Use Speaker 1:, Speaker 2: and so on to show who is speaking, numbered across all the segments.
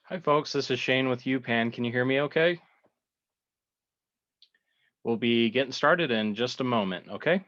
Speaker 1: Hi folks, this is Shane with Upan. Can you hear me okay? We'll be getting started in just a moment, okay?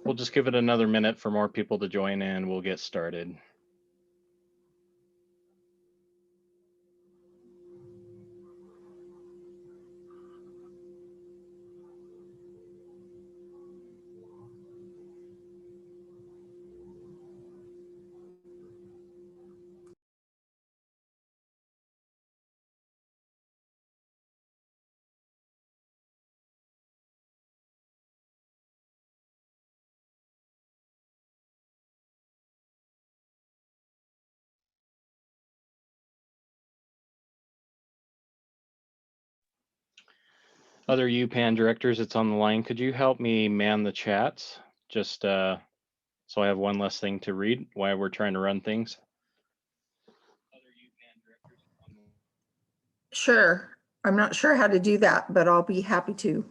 Speaker 1: We'll just give it another minute for more people to join in. We'll get started. Other UPAN directors that's on the line, could you help me man the chats? Just so I have one less thing to read while we're trying to run things.
Speaker 2: Sure. I'm not sure how to do that, but I'll be happy to.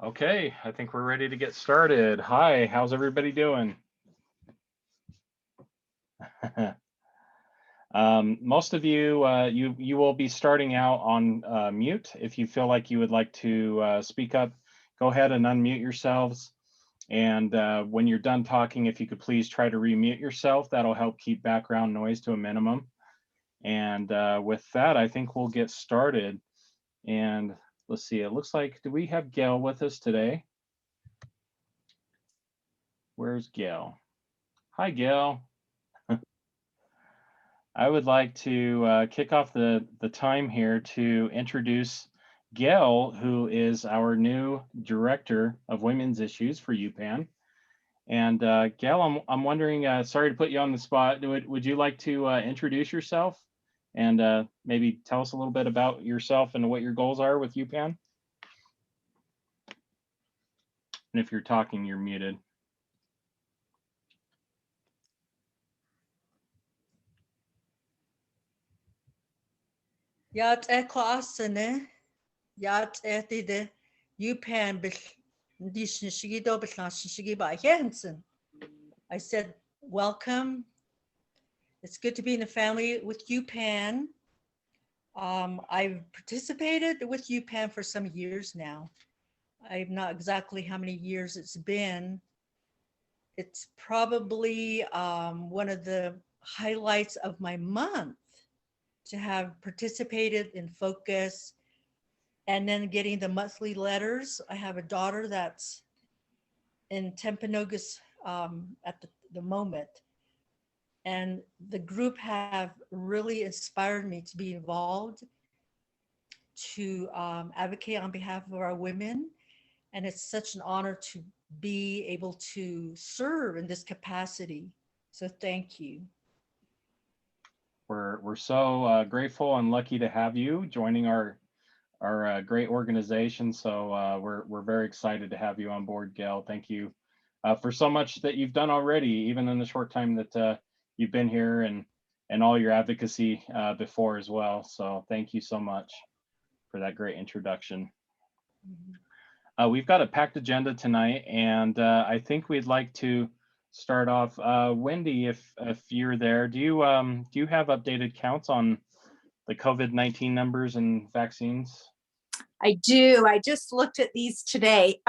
Speaker 1: Okay, I think we're ready to get started. Hi, how's everybody doing? Most of you, you will be starting out on mute. If you feel like you would like to speak up, go ahead and unmute yourselves. And when you're done talking, if you could please try to remute yourself, that'll help keep background noise to a minimum. And with that, I think we'll get started. And let's see, it looks like, do we have Gail with us today? Where's Gail? Hi, Gail. I would like to kick off the time here to introduce Gail, who is our new Director of Women's Issues for UPAN. And Gail, I'm wondering, sorry to put you on the spot, would you like to introduce yourself and maybe tell us a little bit about yourself and what your goals are with UPAN? And if you're talking, you're muted.
Speaker 3: Yat klasene, yat etide, Upan I said, welcome. It's good to be in the family with Upan. I've participated with Upan for some years now. I'm not exactly how many years it's been. It's probably one of the highlights of my month to have participated in Focus and then getting the monthly letters. I have a daughter that's in Timpanogos at the moment. And the group have really inspired me to be involved, to advocate on behalf of our women. And it's such an honor to be able to serve in this capacity. So thank you.
Speaker 1: We're so grateful and lucky to have you joining our great organization. So we're very excited to have you on board, Gail. Thank you for so much that you've done already, even in the short time that you've been here, and all your advocacy before as well. So thank you so much for that great introduction. We've got a packed agenda tonight, and I think we'd like to start off. Wendy, if you're there, do you have updated counts on the COVID-19 numbers and vaccines?
Speaker 4: I do. I just looked at these today.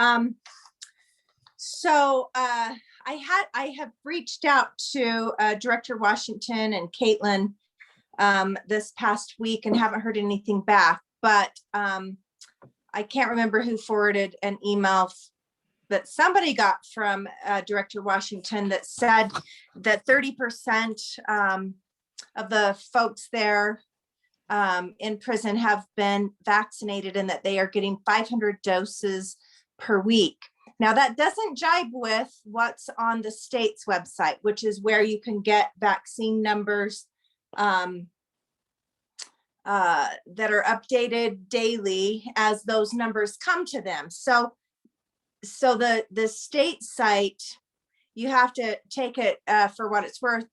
Speaker 4: So I have reached out to Director Washington and Caitlin this past week and haven't heard anything back, but I can't remember who forwarded an email that somebody got from Director Washington that said that 30% of the folks there in prison have been vaccinated and that they are getting 500 doses per week. Now that doesn't jibe with what's on the state's website, which is where you can get vaccine numbers that are updated daily as those numbers come to them. So the state site, you have to take it for what it's worth.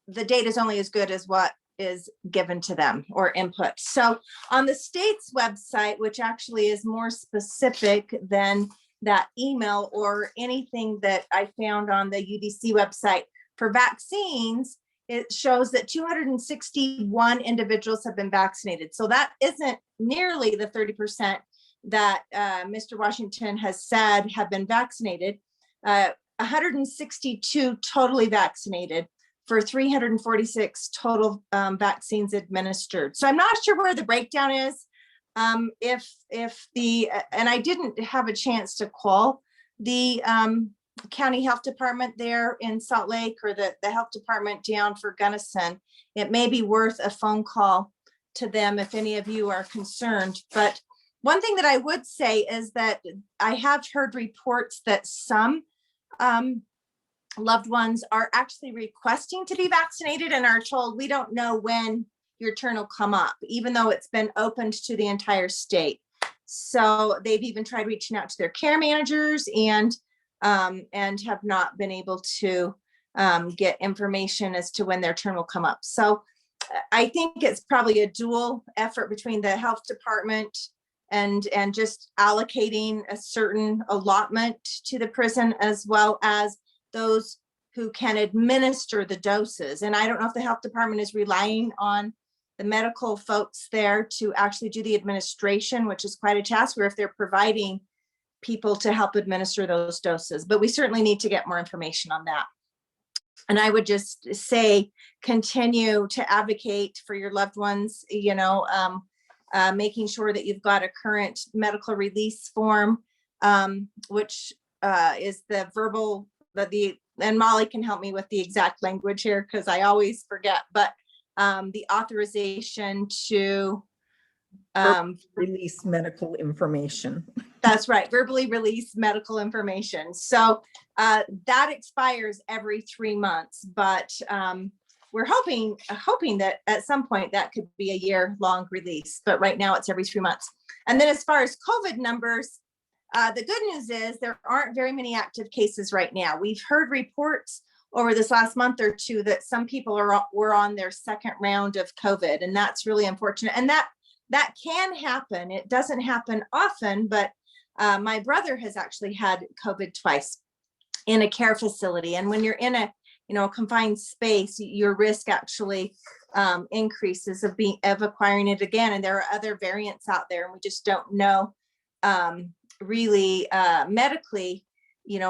Speaker 4: The data is only as good as what is given to them or input. So on the state's website, which actually is more specific than that email or anything that I found on the UDC website for vaccines, it shows that 261 individuals have been vaccinated. So that isn't nearly the 30% that Mr. Washington has said have been vaccinated. 162 totally vaccinated for 346 total vaccines administered. So I'm not sure where the breakdown is. And I didn't have a chance to call the county health department there in Salt Lake or the health department down for Gunnison. It may be worth a phone call to them if any of you are concerned. But one thing that I would say is that I have heard reports that some loved ones are actually requesting to be vaccinated and are told, we don't know when your turn will come up, even though it's been opened to the entire state. So they've even tried reaching out to their care managers and have not been able to get information as to when their turn will come up. So I think it's probably a dual effort between the health department and just allocating a certain allotment to the prison, as well as those who can administer the doses. And I don't know if the health department is relying on the medical folks there to actually do the administration, which is quite a task, or if they're providing people to help administer those doses. But we certainly need to get more information on that. And I would just say, continue to advocate for your loved ones, making sure that you've got a current medical release form, which is the verbal, and Molly can help me with the exact language here because I always forget, but the authorization to
Speaker 2: release medical information.
Speaker 4: That's right, verbally release medical information. So that expires every 3 months, but we're hoping that at some point that could be a year-long release, but right now it's every 3 months. And then as far as COVID numbers, the good news is there aren't very many active cases right now. We've heard reports over this last month or two that some people were on their second round of COVID, and that's really unfortunate. And that can happen. It doesn't happen often, but my brother has actually had COVID twice in a care facility. And when you're in a confined space, your risk actually increases of acquiring it again. And there are other variants out there, and we just don't know really medically,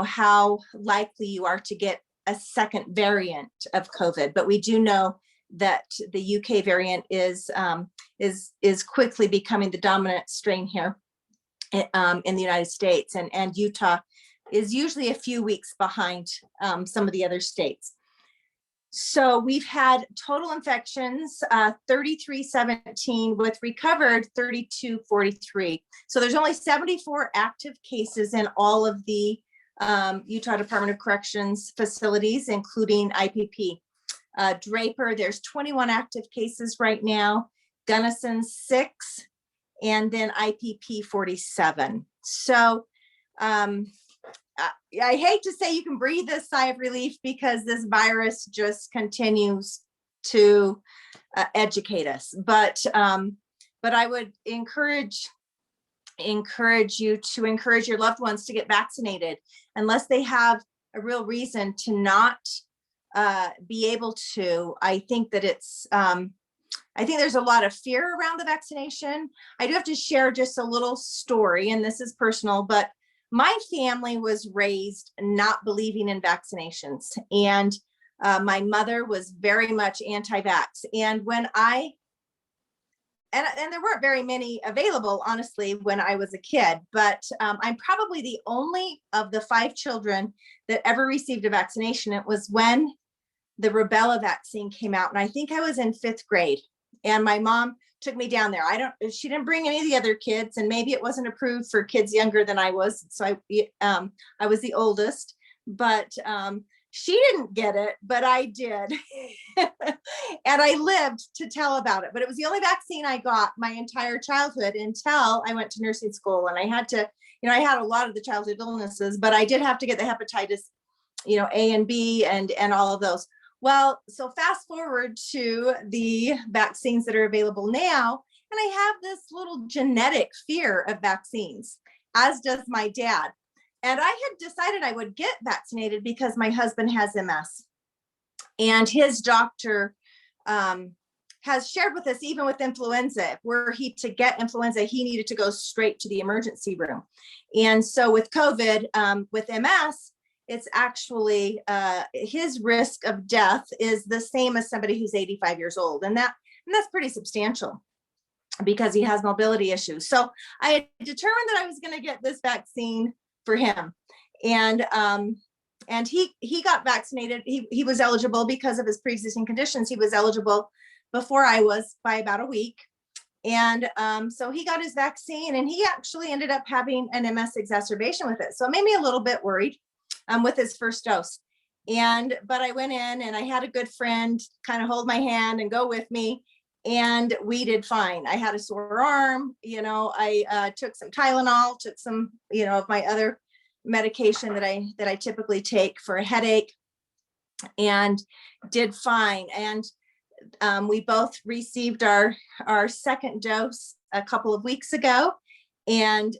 Speaker 4: how likely you are to get a second variant of COVID. But we do know that the UK variant is quickly becoming the dominant strain here in the United States, and Utah is usually a few weeks behind some of the other states. So we've had total infections 3317 with recovered 3243. So there's only 74 active cases in all of the Utah Department of Corrections facilities, including IPP. Draper, there's 21 active cases right now, Gunnison 6, and then IPP 47. So I hate to say you can breathe this sigh of relief because this virus just continues to educate us. But I would encourage you to encourage your loved ones to get vaccinated unless they have a real reason to not be able to. I think that I think there's a lot of fear around the vaccination. I do have to share just a little story, and this is personal, but my family was raised not believing in vaccinations, and my mother was very much anti-vax. And when and there weren't very many available, honestly, when I was a kid, but I'm probably the only of the 5 children that ever received a vaccination. It was when the rubella vaccine came out, and I think I was in 5th grade, and my mom took me down there. She didn't bring any of the other kids, and maybe it wasn't approved for kids younger than I was. So I was the oldest, but she didn't get it, but I did. And I lived to tell about it, but it was the only vaccine I got my entire childhood until I went to nursing school. And I had to, I had a lot of the childhood illnesses, but I did have to get the hepatitis, A and B and all of those. Well, so fast forward to the vaccines that are available now, and I have this little genetic fear of vaccines, as does my dad. And I had decided I would get vaccinated because my husband has MS. And his doctor has shared with us, even with influenza, were he to get influenza, he needed to go straight to the emergency room. And so with COVID, with MS, it's actually his risk of death is the same as somebody who's 85 years old. And that's pretty substantial because he has mobility issues. So I had determined that I was going to get this vaccine for him. And he got vaccinated. He was eligible because of his pre-existing conditions. He was eligible before I was by about a week. And so he got his vaccine, and he actually ended up having an MS exacerbation with it. So it made me a little bit worried with his first dose. But I went in, and I had a good friend kind of hold my hand and go with me, and we did fine. I had a sore arm, I took some Tylenol, took some, of my other medication that I typically take for a headache, and did fine. And we both received our second dose a couple of weeks ago and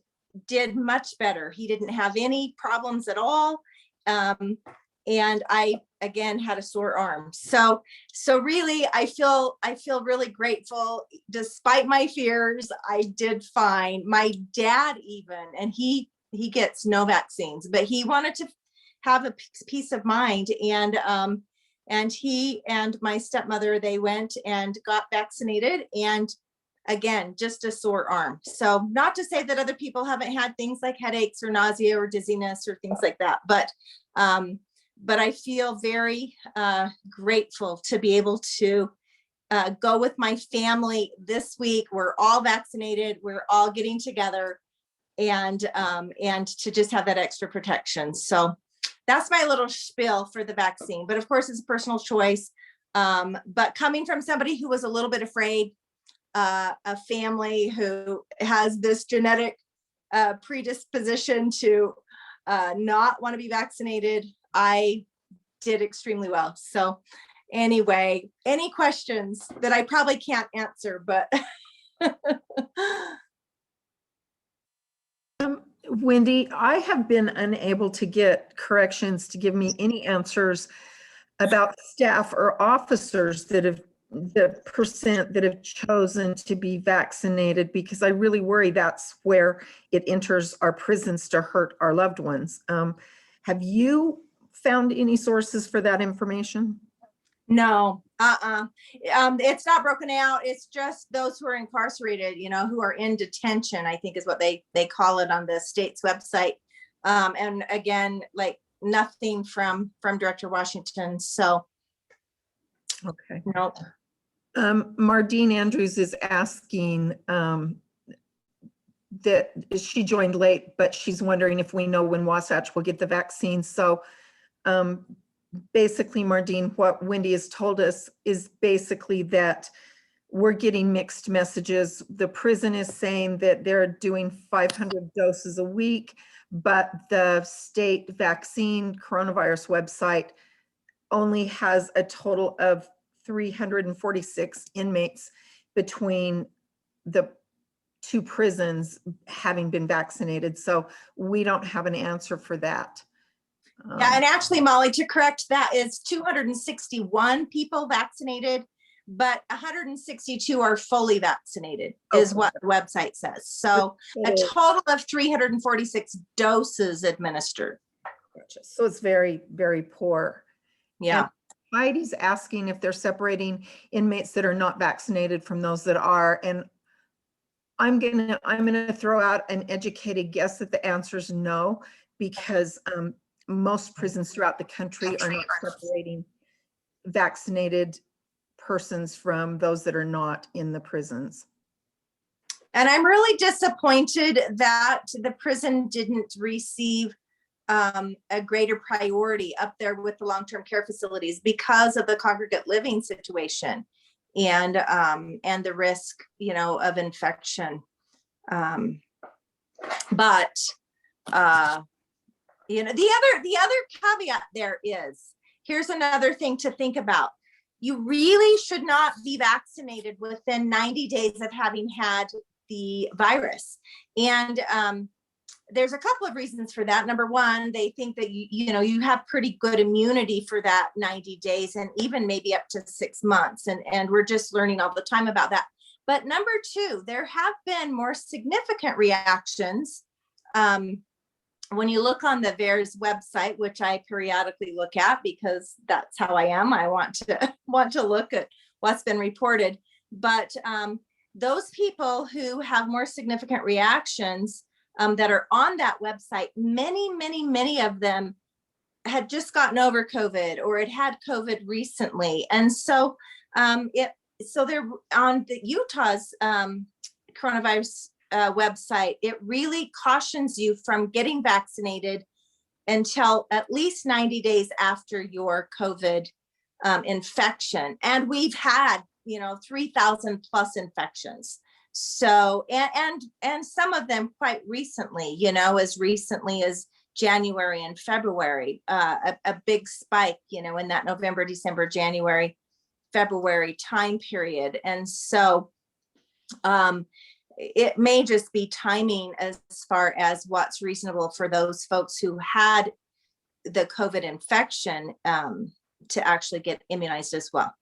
Speaker 4: did much better. He didn't have any problems at all. And I, again, had a sore arm. So really, I feel really grateful. Despite my fears, I did fine. My dad even, and he gets no vaccines, but he wanted to have a peace of mind. And he and my stepmother, they went and got vaccinated, and again, just a sore arm. So not to say that other people haven't had things like headaches or nausea or dizziness or things like that, but I feel very grateful to be able to go with my family this week. We're all vaccinated. We're all getting together, and to just have that extra protection. So that's my little spiel for the vaccine. But of course, it's a personal choice. But coming from somebody who was a little bit afraid, a family who has this genetic predisposition to not want to be vaccinated, I did extremely well. So anyway, any questions that I probably can't answer, but
Speaker 2: Wendy, I have been unable to get corrections to give me any answers about staff or officers that have the percent that have chosen to be vaccinated, because I really worry that's where it enters our prisons to hurt our loved ones. Have you found any sources for that information?
Speaker 4: No, It's not broken out. It's just those who are incarcerated, who are in detention, I think is what they call it on the state's website. And again, like nothing from Director Washington. So,
Speaker 2: Okay.
Speaker 4: no.
Speaker 2: Mardine Andrews is asking that she joined late, but she's wondering if we know when Wasatch will get the vaccine. So basically, Mardine, what Wendy has told us is basically that we're getting mixed messages. The prison is saying that they're doing 500 doses a week, but the state vaccine coronavirus website only has a total of 346 inmates between the two prisons having been vaccinated. So we don't have an answer for that.
Speaker 4: Yeah, and actually, Molly, to correct that, is 261 people vaccinated, but 162 are fully vaccinated, is what the website says. So a total of 346 doses administered.
Speaker 2: So it's very, very poor.
Speaker 4: Yeah.
Speaker 2: And Heidi's asking if they're separating inmates that are not vaccinated from those that are. And I'm gonna throw out an educated guess that the answer is no, because most prisons throughout the country are not separating vaccinated persons from those that are not in the prisons.
Speaker 4: And I'm really disappointed that the prison didn't receive a greater priority up there with the long-term care facilities because of the congregate living situation and the risk, of infection. But the other caveat there is, here's another thing to think about. You really should not be vaccinated within 90 days of having had the virus. And there's a couple of reasons for that. Number one, they think that you have pretty good immunity for that 90 days and even maybe up to 6 months. And we're just learning all the time about that. But number two, there have been more significant reactions. When you look on the VAERS website, which I periodically look at because that's how I am, I want to look at what's been reported. But those people who have more significant reactions that are on that website, many of them had just gotten over COVID or had COVID recently. And so they're on the Utah's coronavirus website. It really cautions you from getting vaccinated until at least 90 days after your COVID infection. And we've had, 3,000 plus infections. So, and some of them quite recently, as recently as January and February, a big spike, in that November, December, January, February time period. And so it may just be timing as far as what's reasonable for those folks who had the COVID infection to actually get immunized as well.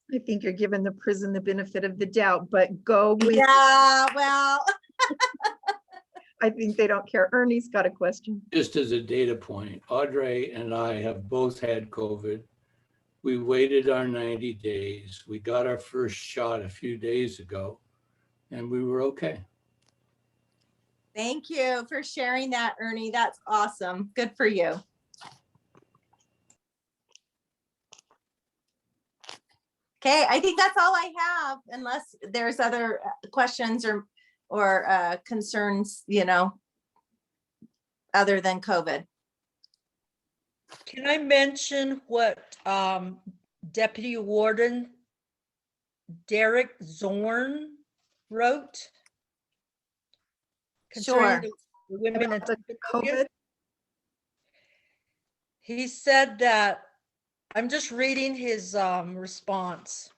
Speaker 2: I think you're giving the prison the benefit of the doubt, but go with
Speaker 4: Yeah, well.
Speaker 2: I think they don't care. Ernie's got a question.
Speaker 5: Just as a data point, Audrey and I have both had COVID. We waited our 90 days. We got our first shot a few days ago and we were okay.
Speaker 4: Thank you for sharing that, Ernie. That's awesome. Good for you. Okay, I think that's all I have, unless there's other questions or concerns, other than COVID.
Speaker 3: Can I mention what Deputy Warden Derek Zorn wrote?
Speaker 4: Sure.
Speaker 3: The women
Speaker 2: About the COVID?
Speaker 3: He said that, I'm just reading his response.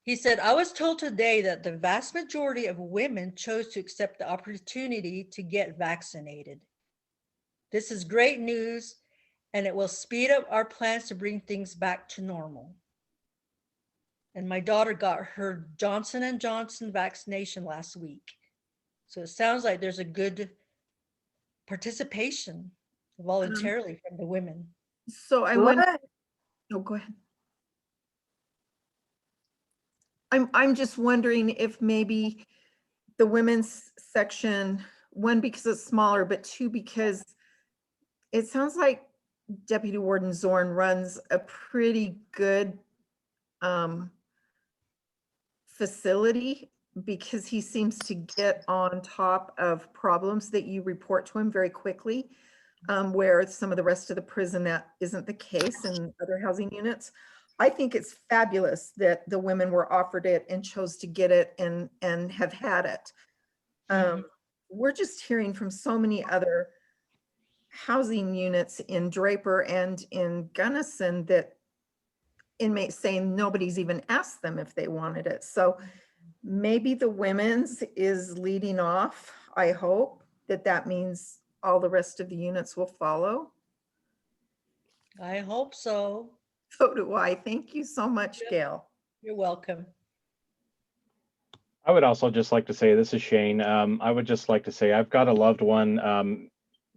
Speaker 3: He said, I was told today that the vast majority of women chose to accept the opportunity to get vaccinated. This is great news, and it will speed up our plans to bring things back to normal. And my daughter got her Johnson & Johnson vaccination last week. So it sounds like there's a good participation voluntarily from the women.
Speaker 2: So I went, oh, go ahead. I'm just wondering if maybe the women's section, one, because it's smaller, but two, because it sounds like Deputy Warden Zorn runs a pretty good facility, because he seems to get on top of problems that you report to him very quickly, where some of the rest of the prison, that isn't the case in other housing units. I think it's fabulous that the women were offered it and chose to get it and have had it. We're just hearing from so many other housing units in Draper and in Gunnison that inmates saying nobody's even asked them if they wanted it. So maybe the women's is leading off. I hope that means all the rest of the units will follow.
Speaker 3: I hope so.
Speaker 2: So do I. Thank you so much, Gail.
Speaker 3: You're welcome.
Speaker 1: I would also just like to say, this is Shane. I would just like to say I've got a loved one,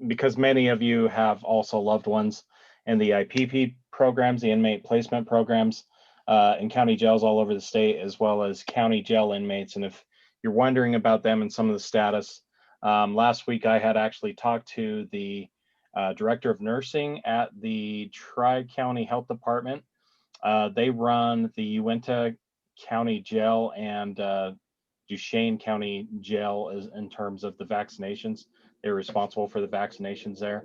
Speaker 1: because many of you have also loved ones in the IPP programs, the inmate placement programs, in county jails all over the state, as well as county jail inmates. And if you're wondering about them and some of the status, last week I had actually talked to the director of nursing at the Tri-County Health Department. They run the Uinta County Jail and Duchesne County Jail is in terms of the vaccinations. They're responsible for the vaccinations there.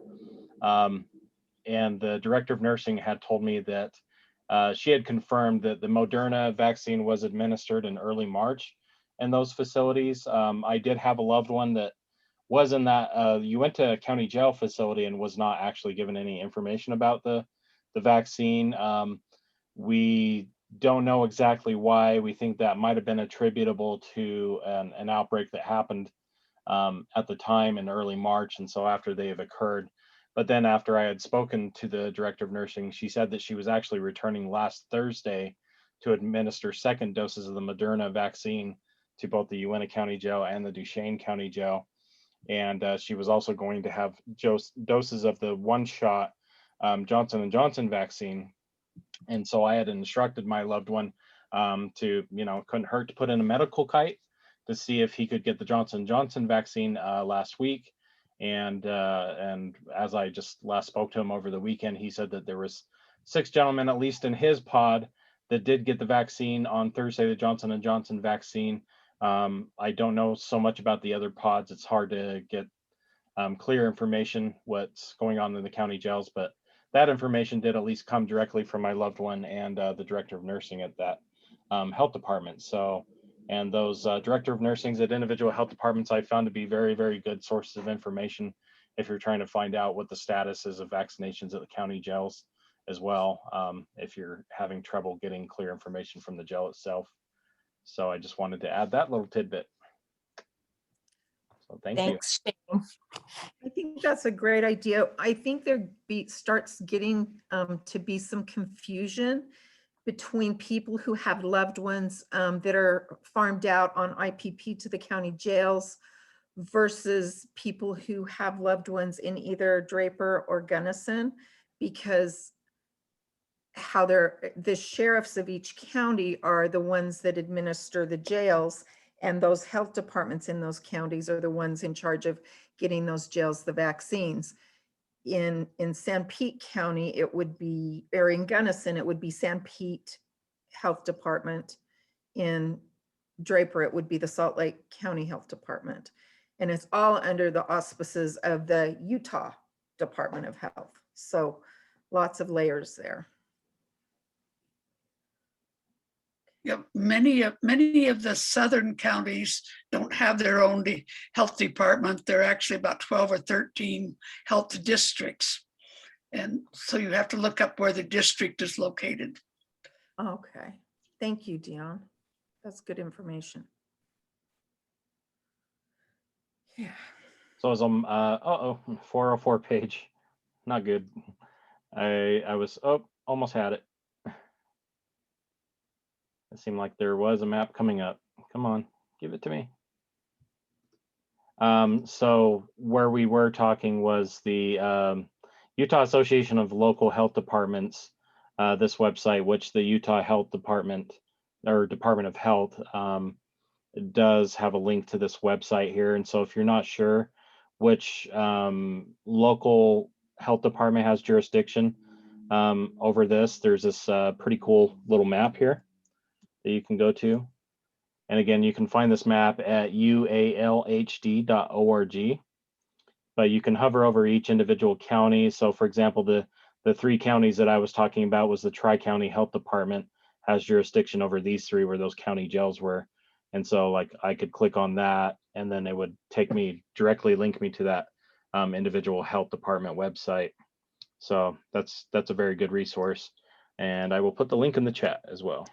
Speaker 1: And the director of nursing had told me that she had confirmed that the Moderna vaccine was administered in early March in those facilities. I did have a loved one that was in that Uinta County Jail facility and was not actually given any information about the vaccine. We don't know exactly why. We think that might have been attributable to an outbreak that happened at the time in early March, and so after they have occurred. But then after I had spoken to the director of nursing, she said that she was actually returning last Thursday to administer second doses of the Moderna vaccine to both the Uinta County Jail and the Duchesne County Jail. And she was also going to have doses of the one-shot Johnson & Johnson vaccine. And so I had instructed my loved one to, couldn't hurt to put in a medical kite to see if he could get the Johnson & Johnson vaccine last week. And as I just last spoke to him over the weekend, he said that there was 6 gentlemen, at least in his pod, that did get the vaccine on Thursday, the Johnson & Johnson vaccine. I don't know so much about the other pods. It's hard to get clear information what's going on in the county jails, but that information did at least come directly from my loved one and the director of nursing at that health department. So, and those director of nursings at individual health departments I found to be very, very good sources of information if you're trying to find out what the status is of vaccinations at the county jails as well, if you're having trouble getting clear information from the jail itself. So I just wanted to add that little tidbit. So thank you.
Speaker 4: Thanks, Shane.
Speaker 2: I think that's a great idea. I think there starts getting to be some confusion between people who have loved ones that are farmed out on IPP to the county jails versus people who have loved ones in either Draper or Gunnison, because the sheriffs of each county are the ones that administer the jails, and those health departments in those counties are the ones in charge of getting those jails the vaccines. In San Pete County, it would be, or in Gunnison, it would be San Pete Health Department. In Draper, it would be the Salt Lake County Health Department. And it's all under the auspices of the Utah Department of Health. So lots of layers there.
Speaker 6: Yeah, many of the southern counties don't have their own health department. They're actually about 12 or 13 health districts. And so you have to look up where the district is located.
Speaker 2: Okay, thank you, Dion. That's good information. Yeah.
Speaker 1: So as I'm 404 page, not good. I was almost had it. It seemed like there was a map coming up. Come on, give it to me. So where we were talking was the Utah Association of Local Health Departments, this website, which the Utah Health Department or Department of Health does have a link to this website here. And so if you're not sure which local health department has jurisdiction over this, there's this pretty cool little map here that you can go to. And again, you can find this map at ualhd.org, but you can hover over each individual county. So for example, the 3 counties that I was talking about was the Tri-County Health Department has jurisdiction over these 3 where those county jails were. And so like I could click on that and then it would take me directly, link me to that individual health department website. So that's a very good resource. And I will put the link in the chat as well.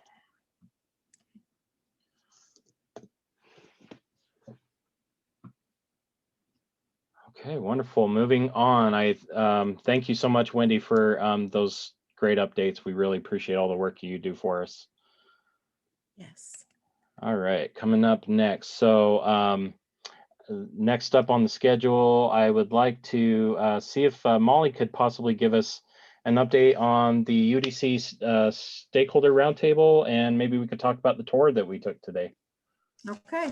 Speaker 1: Okay, wonderful. Moving on, I thank you so much, Wendy, for those great updates. We really appreciate all the work you do for us.
Speaker 3: Yes.
Speaker 1: All right, coming up next. So next up on the schedule, I would like to see if Molly could possibly give us an update on the UDC stakeholder roundtable, and maybe we could talk about the tour that we took today.
Speaker 2: Okay.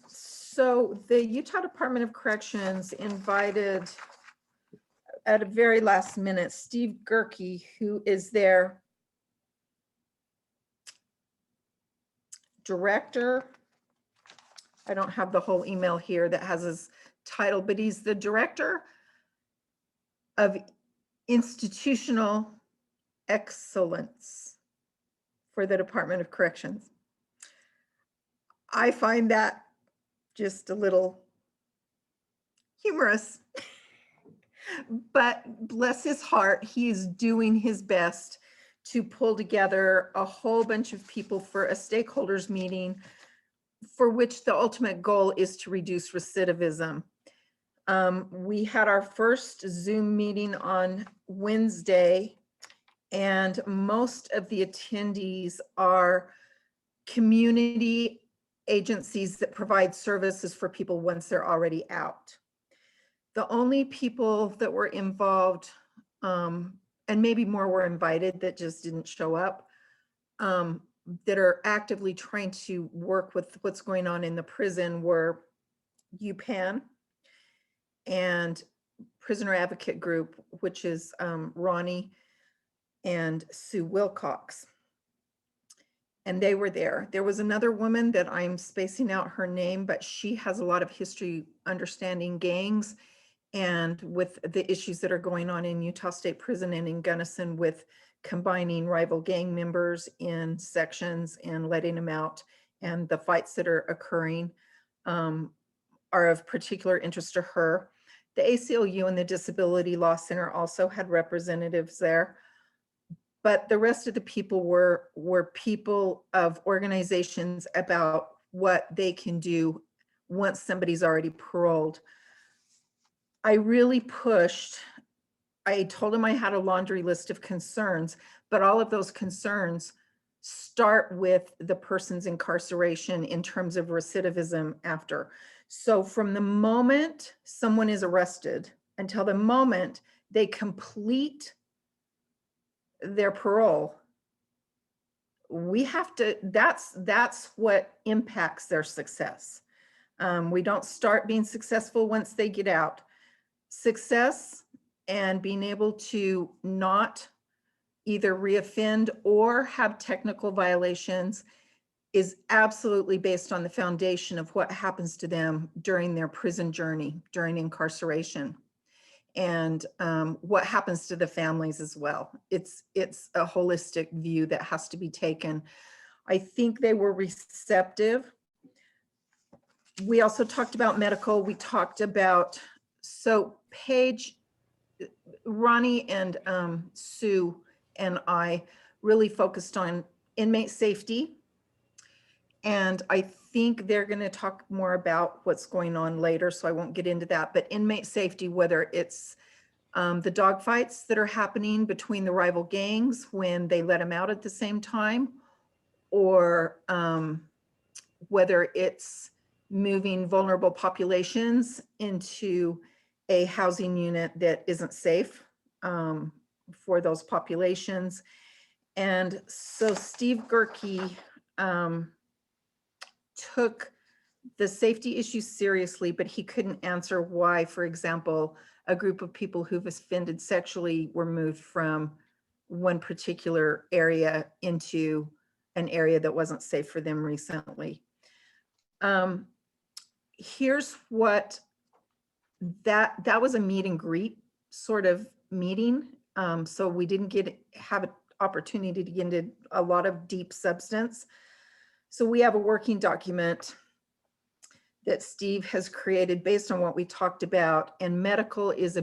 Speaker 2: So the Utah Department of Corrections invited at a very last minute, Steve Gerke, who is their director. I don't have the whole email here that has his title, but he's the director of institutional excellence for the Department of Corrections. I find that just a little humorous, but bless his heart, he is doing his best to pull together a whole bunch of people for a stakeholders meeting for which the ultimate goal is to reduce recidivism. We had our first Zoom meeting on Wednesday, and most of the attendees are community agencies that provide services for people once they're already out. The only people that were involved, and maybe more were invited that just didn't show up, that are actively trying to work with what's going on in the prison were Upan and Prisoner Advocate Group, which is Ronnie and Sue Wilcox. And they were there. There was another woman that I'm spacing out her name, but she has a lot of history understanding gangs and with the issues that are going on in Utah State Prison and in Gunnison with combining rival gang members in sections and letting them out, and the fights that are occurring are of particular interest to her. The ACLU and the Disability Law Center also had representatives there. But the rest of the people were people of organizations about what they can do once somebody's already paroled. I really pushed, I told them I had a laundry list of concerns, but all of those concerns start with the person's incarceration in terms of recidivism after. So from the moment someone is arrested until the moment they complete their parole, we have to, that's what impacts their success. We don't start being successful once they get out. Success and being able to not either reoffend or have technical violations is absolutely based on the foundation of what happens to them during their prison journey, during incarceration. And what happens to the families as well. It's a holistic view that has to be taken. I think they were receptive. We also talked about medical. We talked about, so Paige, Ronnie and Sue and I really focused on inmate safety. And I think they're going to talk more about what's going on later, so I won't get into that. But inmate safety, whether it's the dogfights that are happening between the rival gangs when they let them out at the same time, or whether it's moving vulnerable populations into a housing unit that isn't safe for those populations. And so Steve Gerke took the safety issues seriously, but he couldn't answer why, for example, a group of people who've offended sexually were moved from one particular area into an area that wasn't safe for them recently. Here's what that was a meet and greet sort of meeting. So we didn't have an opportunity to get into a lot of deep substance. So we have a working document that Steve has created based on what we talked about, and medical is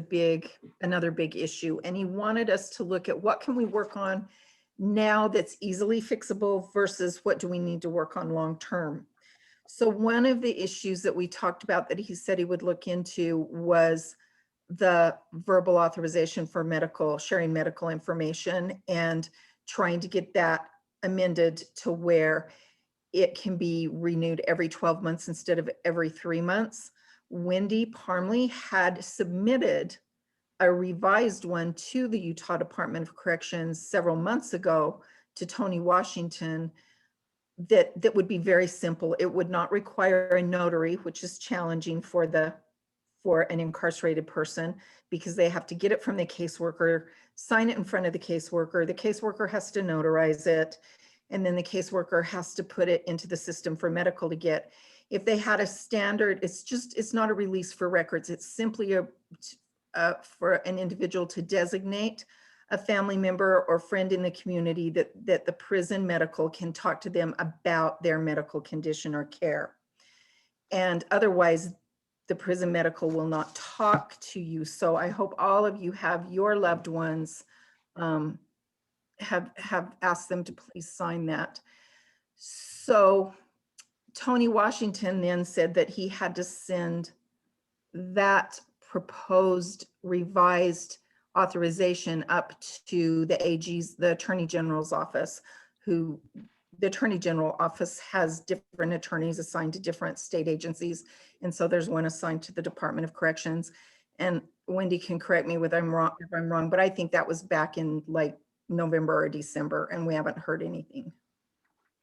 Speaker 2: another big issue. And he wanted us to look at what can we work on now that's easily fixable versus what do we need to work on long-term. So one of the issues that we talked about that he said he would look into was the verbal authorization for sharing medical information, and trying to get that amended to where it can be renewed every 12 months instead of every 3 months. Wendy Parmley had submitted a revised one to the Utah Department of Corrections several months ago to Tony Washington that would be very simple. It would not require a notary, which is challenging for an incarcerated person, because they have to get it from the caseworker, sign it in front of the caseworker has to notarize it, and then the caseworker has to put it into the system for medical to get. If they had a standard, it's not a release for records. It's simply for an individual to designate a family member or friend in the community that the prison medical can talk to them about their medical condition or care. And otherwise, the prison medical will not talk to you. So I hope all of you have your loved ones have asked them to please sign that. So Tony Washington then said that he had to send that proposed revised authorization up to the AG's, the Attorney General's office, the Attorney General office has different attorneys assigned to different state agencies. And so there's one assigned to the Department of Corrections. And Wendy can correct me if I'm wrong, but I think that was back in like November or December, and we haven't heard anything.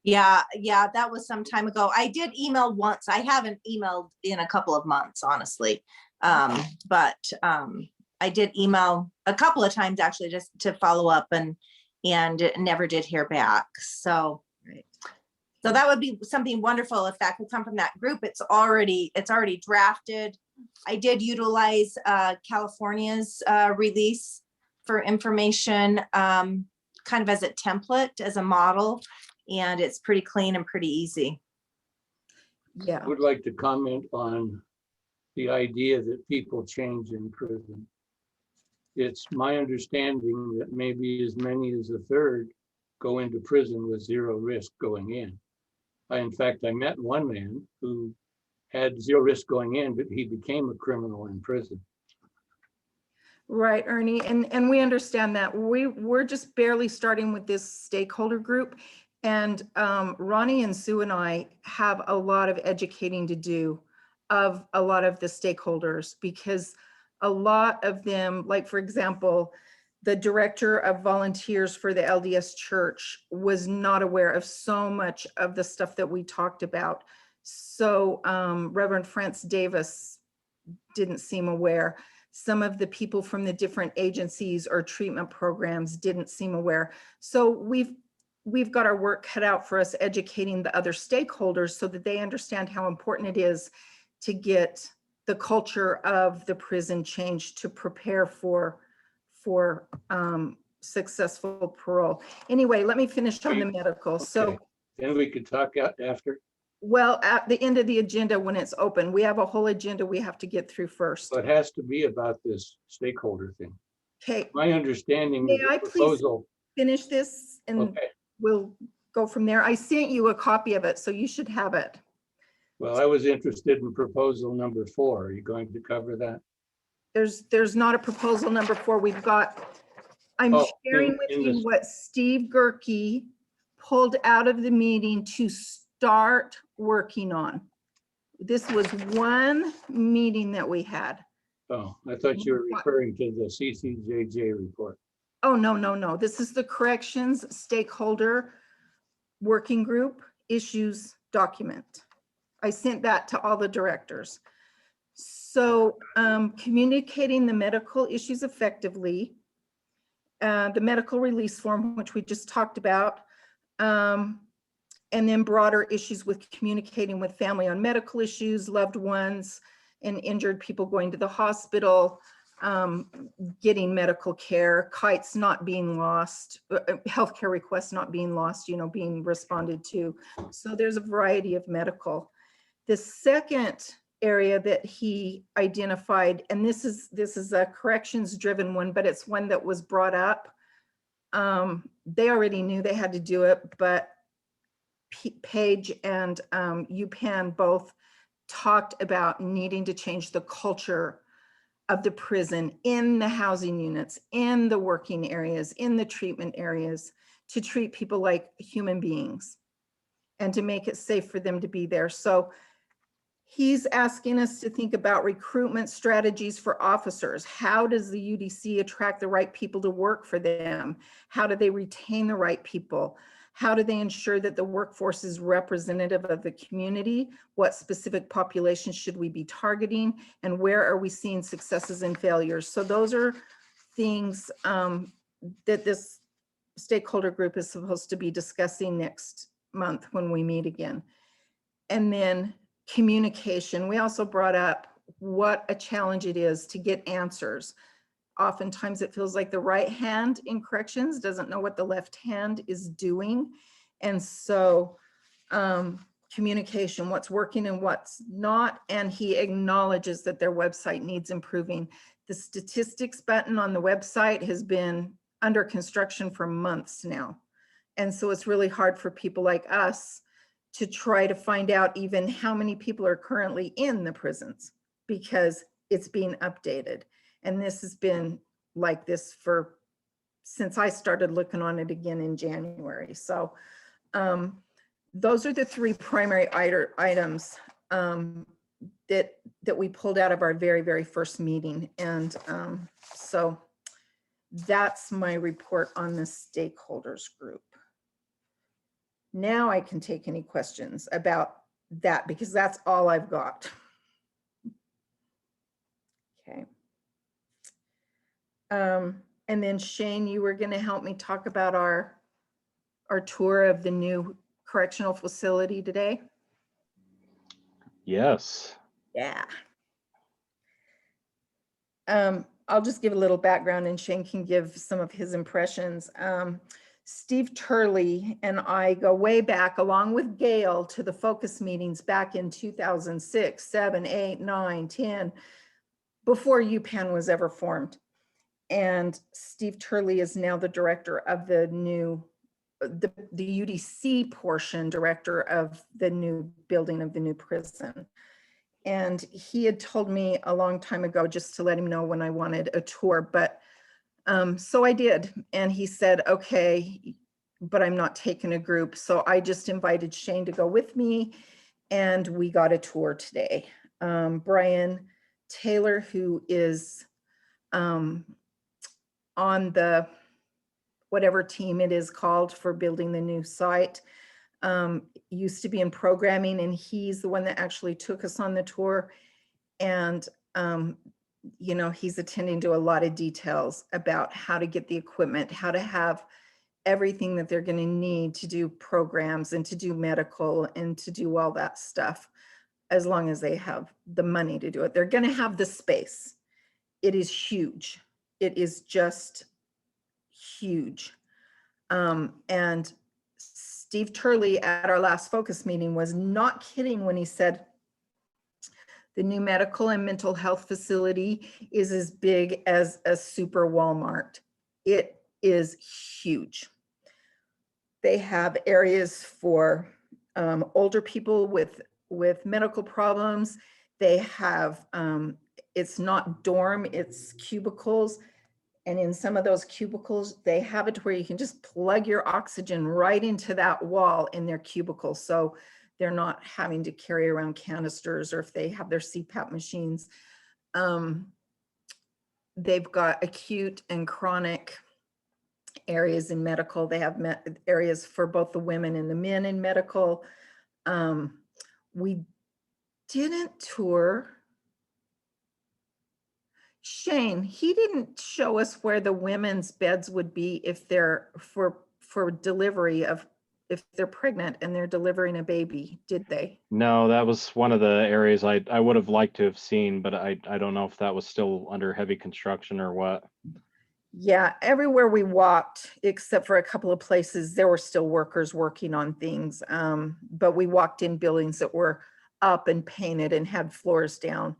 Speaker 4: Yeah, that was some time ago. I did email once. I haven't emailed in a couple of months, honestly. But I did email a couple of times actually, just to follow up, and never did hear back. So,
Speaker 2: Right.
Speaker 4: So that would be something wonderful if that could come from that group. It's already drafted. I did utilize California's release for information, kind of as a template, as a model, and it's pretty clean and pretty easy.
Speaker 2: Yeah.
Speaker 5: I would like to comment on the idea that people change in prison. It's my understanding that maybe as many as a third go into prison with zero risk going in. In fact, I met one man who had zero risk going in, but he became a criminal in prison.
Speaker 2: Right, Ernie, and we understand that. We're just barely starting with this stakeholder group, and Ronnie and Sue and I have a lot of educating to do of a lot of the stakeholders, because a lot of them, like for example, the director of volunteers for the LDS Church was not aware of so much of the stuff that we talked about. So Reverend France Davis didn't seem aware. Some of the people from the different agencies or treatment programs didn't seem aware. So we've got our work cut out for us educating the other stakeholders so that they understand how important it is to get the culture of the prison changed to prepare for successful parole. Anyway, let me finish on the medical.
Speaker 5: Okay.
Speaker 2: So
Speaker 5: then we could talk after.
Speaker 2: Well, at the end of the agenda, when it's open, we have a whole agenda we have to get through first.
Speaker 5: So it has to be about this stakeholder thing.
Speaker 2: Okay,
Speaker 5: My understanding
Speaker 2: May
Speaker 5: of the
Speaker 2: I please-
Speaker 5: proposal.
Speaker 2: finish this and
Speaker 5: Okay.
Speaker 2: we'll go from there. I sent you a copy of it, so you should have it.
Speaker 5: Well, I was interested in proposal number 4. Are you going to cover that?
Speaker 2: There's not a proposal number 4. I'm
Speaker 5: Oh,
Speaker 2: sharing with
Speaker 5: in
Speaker 2: you
Speaker 5: this-
Speaker 2: what Steve Gerke pulled out of the meeting to start working on. This was one meeting that we had.
Speaker 5: Oh, I thought you were referring to the CCJJ report.
Speaker 2: Oh, no. This is the corrections stakeholder working group issues document. I sent that to all the directors. So communicating the medical issues effectively, the medical release form, which we just talked about, and then broader issues with communicating with family on medical issues, loved ones, and injured people going to the hospital, getting medical care, kites not being lost, healthcare requests not being lost, being responded to. So there's a variety of medical. The second area that he identified, and this is a corrections driven one, but it's one that was brought up. They already knew they had to do it, but Paige and Upan both talked about needing to change the culture of the prison in the housing units, in the working areas, in the treatment areas, to treat people like human beings and to make it safe for them to be there. So he's asking us to think about recruitment strategies for officers. How does the UDC attract the right people to work for them? How do they retain the right people? How do they ensure that the workforce is representative of the community? What specific populations should we be targeting? And where are we seeing successes and failures? So those are things that this stakeholder group is supposed to be discussing next month when we meet again. And then communication. We also brought up what a challenge it is to get answers. Oftentimes it feels like the right hand in corrections doesn't know what the left hand is doing. And so communication, what's working and what's not. And he acknowledges that their website needs improving. The statistics button on the website has been under construction for months now. And so it's really hard for people like us to try to find out even how many people are currently in the prisons because it's being updated. And this has been like this since I started looking on it again in January. So those are the three primary items that we pulled out of our very, very first meeting. And so that's my report on the stakeholders group. Now I can take any questions about that because that's all I've got. Okay. And then Shane, you were going to help me talk about our tour of the new correctional facility today.
Speaker 1: Yes.
Speaker 2: Yeah. I'll just give a little background and Shane can give some of his impressions. Steve Turley and I go way back along with Gail to the focus meetings back in 2006, 7, 8, 9, 10, before UPan was ever formed. And Steve Turley is now the director of the new, the UDC portion, director of the new building of the new prison. And he had told me a long time ago just to let him know when I wanted a tour, but so I did. And he said, okay, but I'm not taking a group. So I just invited Shane to go with me and we got a tour today. Brian Taylor, who is on the whatever team it is called for building the new site, used to be in programming, and he's the one that actually took us on the tour. And you know, he's attending to a lot of details about how to get the equipment, how to have everything that they're going to need to do programs and to do medical and to do all that stuff, as long as they have the money to do it. They're going to have the space. It is huge. It is just huge. And Steve Turley at our last focus meeting was not kidding when he said the new medical and mental health facility is as big as a super Walmart. It is huge. They have areas for older people with medical problems. They have, it's not dorm, it's cubicles. And in some of those cubicles, they have it where you can just plug your oxygen right into that wall in their cubicle. So they're not having to carry around canisters, or if they have their CPAP machines. They've got acute and chronic areas in medical. They have areas for both the women and the men in medical. We didn't tour. Shane, he didn't show us where the women's beds would be if they're for delivery of, if they're pregnant and they're delivering a baby, did they?
Speaker 1: No, that was one of the areas I would have liked to have seen, but I don't know if that was still under heavy construction or what.
Speaker 2: Yeah, everywhere we walked, except for a couple of places, there were still workers working on things. But we walked in buildings that were up and painted and had floors down.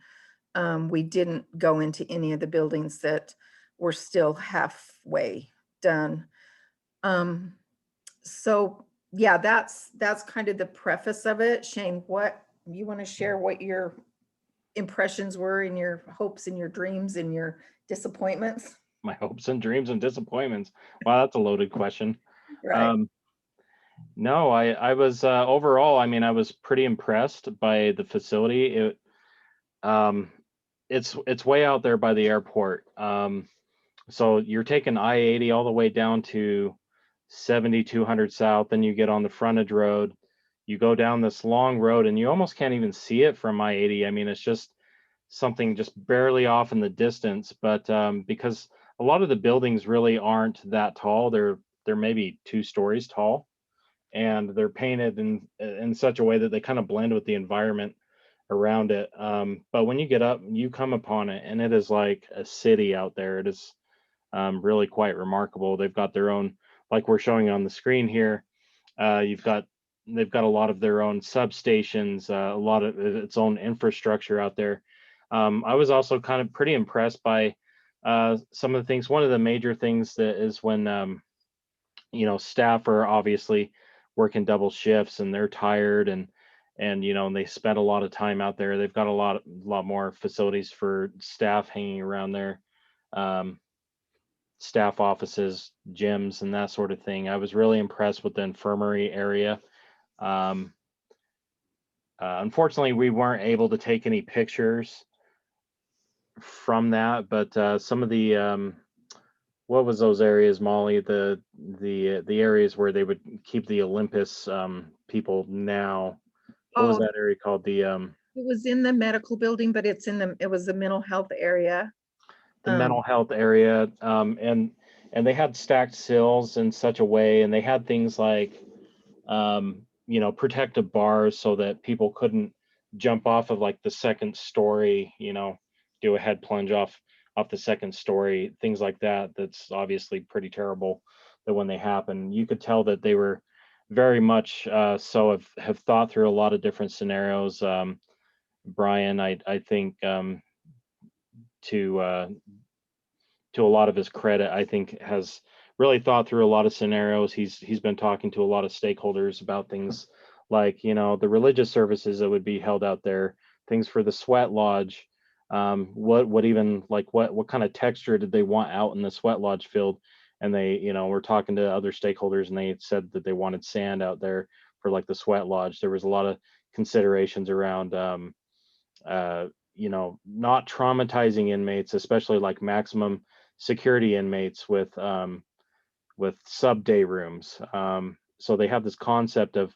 Speaker 2: We didn't go into any of the buildings that were still halfway done. So yeah, that's kind of the preface of it. Shane, what you want to share, what your impressions were and your hopes and your dreams and your disappointments?
Speaker 1: My hopes and dreams and disappointments. Wow, that's a loaded question.
Speaker 2: Right.
Speaker 1: No, I was overall, I mean, I was pretty impressed by the facility. It's way out there by the airport. So you're taking I-80 all the way down to 7200 South, then you get on the frontage road. You go down this long road and you almost can't even see it from I-80. I mean, it's just something just barely off in the distance, but because a lot of the buildings really aren't that tall, they're maybe 2 stories tall, and they're painted in such a way that they kind of blend with the environment around it. But when you get up, you come upon it, and it is like a city out there. It is really quite remarkable. They've got their own, like we're showing on the screen here. They've got a lot of their own substations, a lot of its own infrastructure out there. I was also kind of pretty impressed by some of the things. One of the major things that is when staff are obviously working double shifts and they're tired and they spend a lot of time out there. They've got a lot more facilities for staff hanging around there, staff offices, gyms, and that sort of thing. I was really impressed with the infirmary area. Unfortunately, we weren't able to take any pictures from that, but some of the what was those areas, Molly? The areas where they would keep the Olympus people now. What was
Speaker 2: Oh,
Speaker 1: that area called? The
Speaker 2: it was in the medical building, but it was the mental health area.
Speaker 1: mental health area, and they had stacked sills in such a way, and they had things like protective bars so that people couldn't jump off of like the second story, do a head plunge off the second story, things like that. That's obviously pretty terrible that when they happen. You could tell that they were very much have thought through a lot of different scenarios. Brian, I think to a lot of his credit, I think has really thought through a lot of scenarios. He's been talking to a lot of stakeholders about things like the religious services that would be held out there, things for the sweat lodge, what even like what kind of texture did they want out in the sweat lodge field, and they were talking to other stakeholders and they said that they wanted sand out there for like the sweat lodge. There was a lot of considerations around not traumatizing inmates, especially like maximum security inmates with sub day rooms. So they have this concept of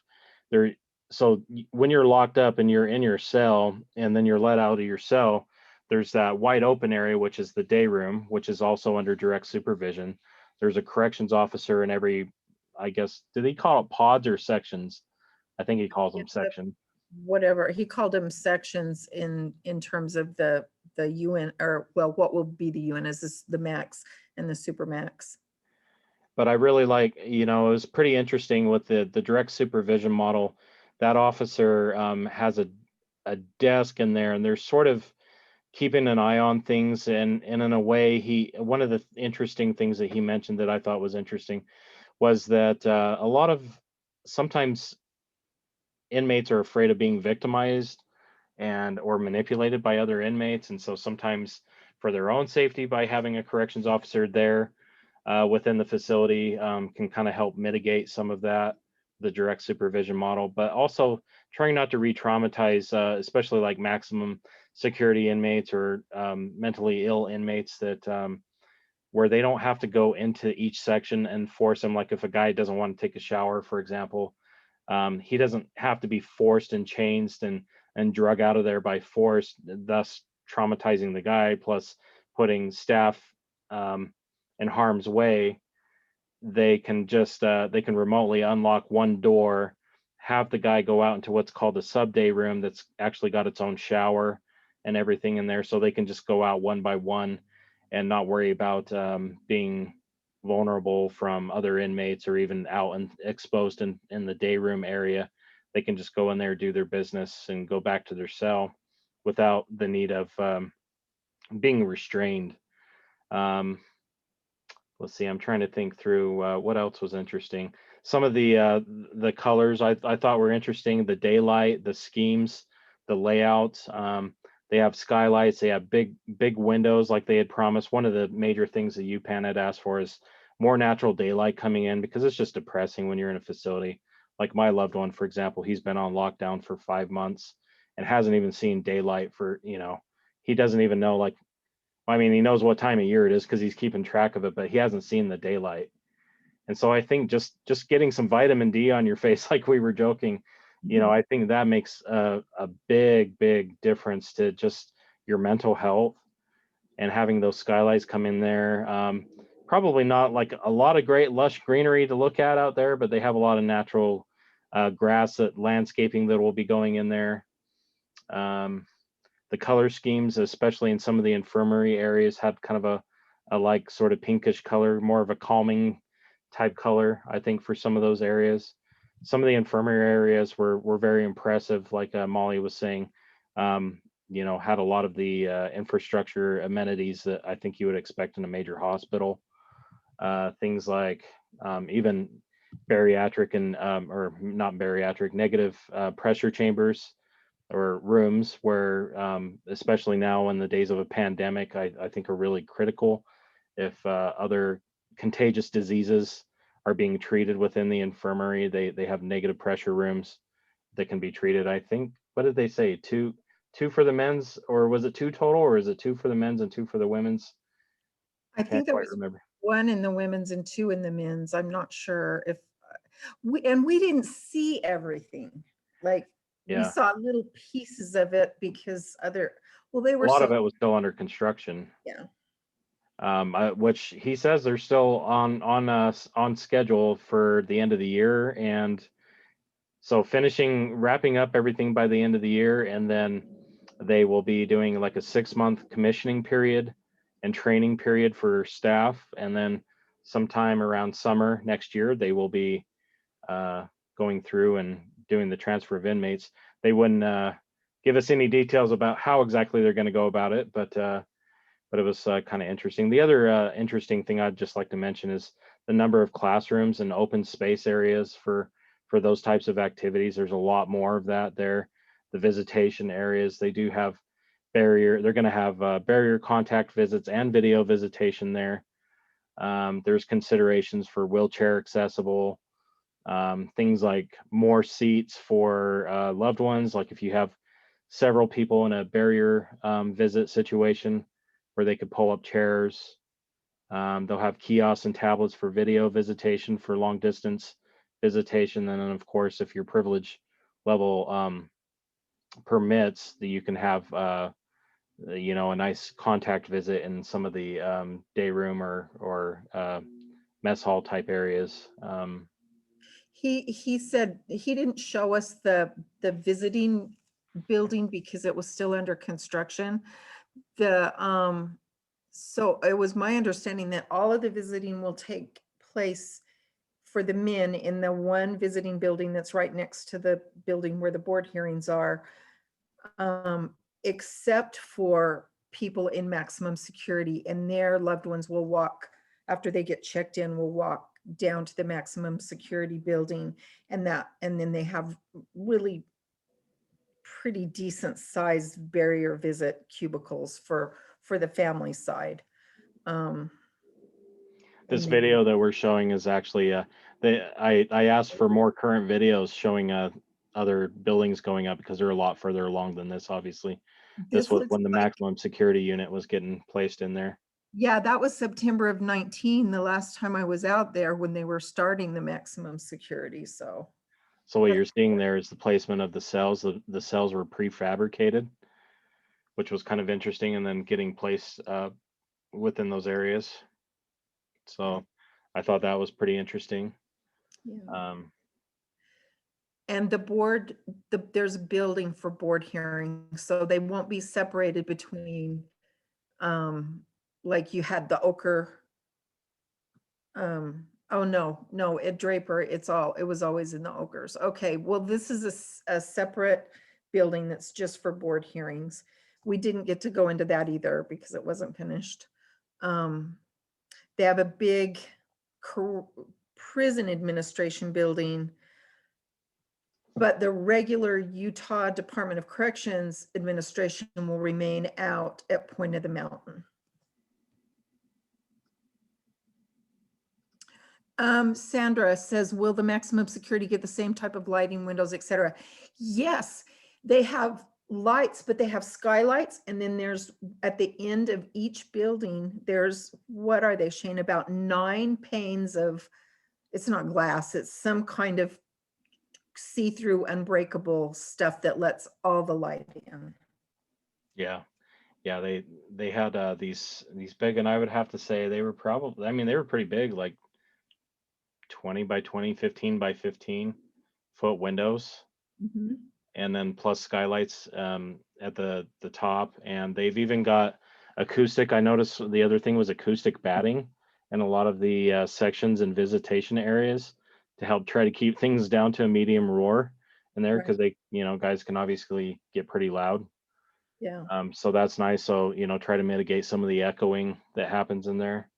Speaker 1: there. So when you're locked up and you're in your cell and then you're let out of your cell, there's that wide open area, which is the day room, which is also under direct supervision. There's a corrections officer in every, I guess, did he call it pods or sections? I think he calls them section.
Speaker 2: Whatever he called them, sections in terms of the UN, or well, what will be the UN is this, the max and the super max.
Speaker 1: But I really like, it was pretty interesting with the direct supervision model. That officer has a desk in there, and they're sort of keeping an eye on things. And in a way, one of the interesting things that he mentioned that I thought was interesting was that a lot of sometimes inmates are afraid of being victimized or manipulated by other inmates. And so sometimes for their own safety, by having a corrections officer there within the facility can kind of help mitigate some of that, the direct supervision model, but also trying not to re-traumatize, especially like maximum security inmates or mentally ill inmates that where they don't have to go into each section and force them. Like if a guy doesn't want to take a shower, for example, he doesn't have to be forced and changed and drug out of there by force, thus traumatizing the guy, plus putting staff in harm's way. They can just they can remotely unlock one door, have the guy go out into what's called a sub day room that's actually got its own shower and everything in there, so they can just go out one by one and not worry about being vulnerable from other inmates or even out and exposed in the day room area. They can just go in there, do their business, and go back to their cell without the need of being restrained. Let's see, I'm trying to think through what else was interesting. Some of the colors I thought were interesting, the daylight, the schemes, the layout. They have skylights, they have big windows like they had promised. One of the major things that UPan had asked for is more natural daylight coming in, because it's just depressing when you're in a facility. Like my loved one, for example, he's been on lockdown for 5 months and hasn't even seen daylight for, he doesn't even know, like, I mean, he knows what time of year it is because he's keeping track of it, but he hasn't seen the daylight. And so I think just getting some vitamin D on your face, like we were joking, I think that makes a big difference to just your mental health. And having those skylights come in there, probably not like a lot of great lush greenery to look at out there, but they have a lot of natural grass, landscaping that will be going in there. The color schemes, especially in some of the infirmary areas, had kind of a like sort of pinkish color, more of a calming type color, I think, for some of those areas. Some of the infirmary areas were very impressive, like Molly was saying. Had a lot of the infrastructure amenities that I think you would expect in a major hospital. Things like even bariatric and or not bariatric, negative pressure chambers or rooms where, especially now in the days of a pandemic, I think are really critical. If other contagious diseases are being treated within the infirmary, they have negative pressure rooms that can be treated. I think, what did they say? Two for the men's, or was it two total, or is it two for the men's and two for the women's?
Speaker 2: I
Speaker 1: Can't
Speaker 2: think there
Speaker 1: quite
Speaker 2: was
Speaker 1: remember.
Speaker 2: 1 in the women's and 2 in the men's. I'm not sure if we didn't see everything. Like we
Speaker 1: Yeah,
Speaker 2: saw little pieces of it because they
Speaker 1: a
Speaker 2: were
Speaker 1: lot of
Speaker 2: so,
Speaker 1: it was still under construction.
Speaker 2: yeah.
Speaker 1: Which he says they're still on schedule for the end of the year, and so wrapping up everything by the end of the year, and then they will be doing like a 6-month commissioning period and training period for staff, and then sometime around summer next year they will be going through and doing the transfer of inmates. They wouldn't give us any details about how exactly they're going to go about it, but it was kind of interesting. The other interesting thing I'd just like to mention is the number of classrooms and open space areas for those types of activities. There's a lot more of that there. The visitation areas, they do have they're going to have barrier contact visits and video visitation there. There's considerations for wheelchair accessible, things like more seats for loved ones, like if you have several people in a barrier visit situation where they could pull up chairs. They'll have kiosks and tablets for video visitation for long distance visitation. And then of course, if your privilege level permits, that you can have a nice contact visit in some of the day room or mess hall type areas.
Speaker 2: He said he didn't show us the visiting building because it was still under construction. So it was my understanding that all of the visiting will take place for the men in the one visiting building that's right next to the building where the board hearings are, except for people in maximum security, and their loved ones will walk, after they get checked in, will walk down to the maximum security building, and then they have really pretty decent sized barrier visit cubicles for the family side.
Speaker 1: This
Speaker 2: And then-
Speaker 1: video that we're showing is actually I asked for more current videos showing other buildings going up because they're a lot further along than this. Obviously, this was
Speaker 2: looks
Speaker 1: when the
Speaker 2: like
Speaker 1: maximum security unit was getting placed in there.
Speaker 2: Yeah, that was September of 19, the last time I was out there when they were starting the maximum security, so.
Speaker 1: So what you're seeing there is the placement of the cells. The cells were prefabricated, which was kind of interesting, and then getting placed within those areas. So I thought that was pretty interesting.
Speaker 2: Yeah. And the board, there's a building for board hearings, so they won't be separated between, like you had the Ochre. Oh, no, at Draper, it was always in the Ochres. Okay, well, this is a separate building that's just for board hearings. We didn't get to go into that either because it wasn't finished. They have a big prison administration building, but the regular Utah Department of Corrections administration will remain out at Point of the Mountain. Sandra says, will the maximum security get the same type of lighting, windows, etc.? Yes, they have lights, but they have skylights. And then there's at the end of each building, there's, what are they, Shane? About 9 panes of, it's not glass, it's some kind of see-through unbreakable stuff that lets all the light in.
Speaker 1: Yeah. They had these big, and I would have to say they were probably, I mean, they were pretty big, like 20 by 20, 15 by 15 foot windows, and then plus skylights at the top. And they've even got acoustic. I noticed the other thing was acoustic batting in a lot of the sections and visitation areas to help try to keep things down to a medium roar in there, because they, guys can obviously get pretty loud.
Speaker 2: Yeah.
Speaker 1: So that's nice. So, try to mitigate some of the echoing that happens in there.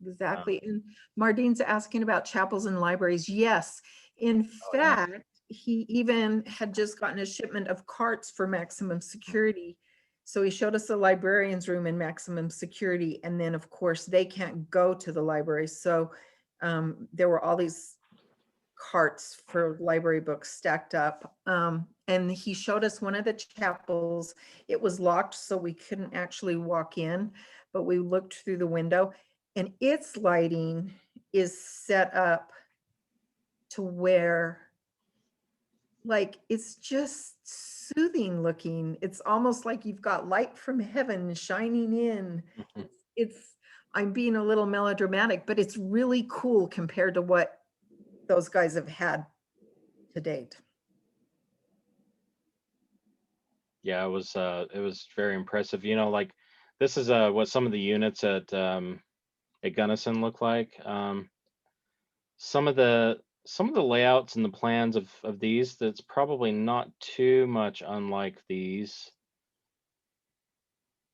Speaker 2: Exactly. And Mardine's asking about chapels and libraries. Yes. In fact, he even had just gotten a shipment of carts for maximum security. So he showed us the librarian's room in maximum security. And then of course they can't go to the library. So there were all these carts for library books stacked up. And he showed us one of the chapels. It was locked, so we couldn't actually walk in, but we looked through the window. And its lighting is set up to where, like, it's just soothing looking. It's almost like you've got light from heaven shining in. I'm being a little melodramatic, but it's really cool compared to what those guys have had to date.
Speaker 1: Yeah, it was very impressive. Like this is what some of the units at Gunnison look like. Some of the layouts and the plans of these, that's probably not too much unlike these.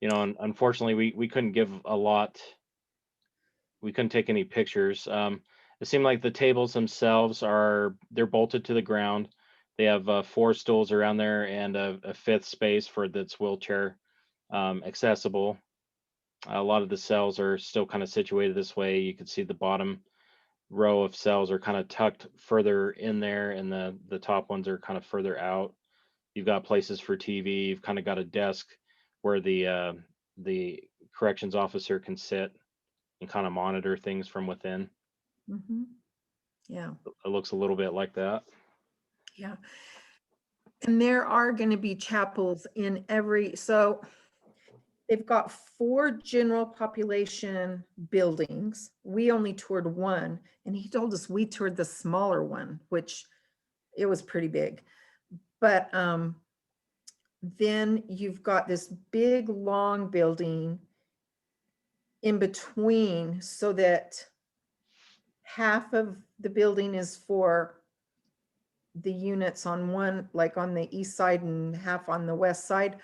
Speaker 1: And unfortunately we couldn't give a lot. We couldn't take any pictures. It seemed like the tables themselves they're bolted to the ground. They have 4 stools around there and a 5th space for that's wheelchair accessible. A lot of the cells are still kind of situated this way. You can see the bottom row of cells are kind of tucked further in there, and the top ones are kind of further out. You've got places for TV. You've kind of got a desk where the corrections officer can sit and kind of monitor things from within.
Speaker 2: Yeah.
Speaker 1: It looks a little bit like that.
Speaker 2: Yeah. And there are going to be chapels in so they've got 4 general population buildings. We only toured one, and he told us we toured the smaller one, which it was pretty big. But then you've got this big, long building in between, so that half of the building is for the units on one, like on the east side, and half on the west side.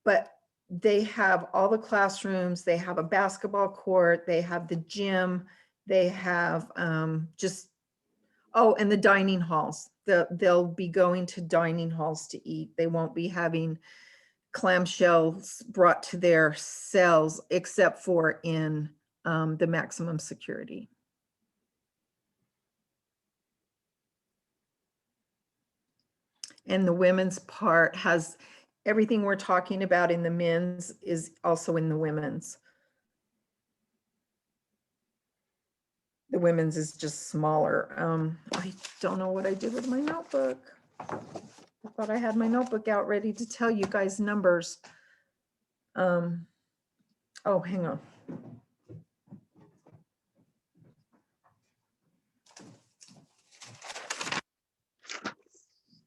Speaker 2: But they have all the classrooms, they have a basketball court, they have the gym, they have and the dining halls. They'll be going to dining halls to eat. They won't be having clamshells brought to their cells, except for in the maximum security. And the women's part has everything we're talking about in the men's is also in the women's. The women's is just smaller. I don't know what I did with my notebook. I thought I had my notebook out ready to tell you guys numbers. Oh, hang on.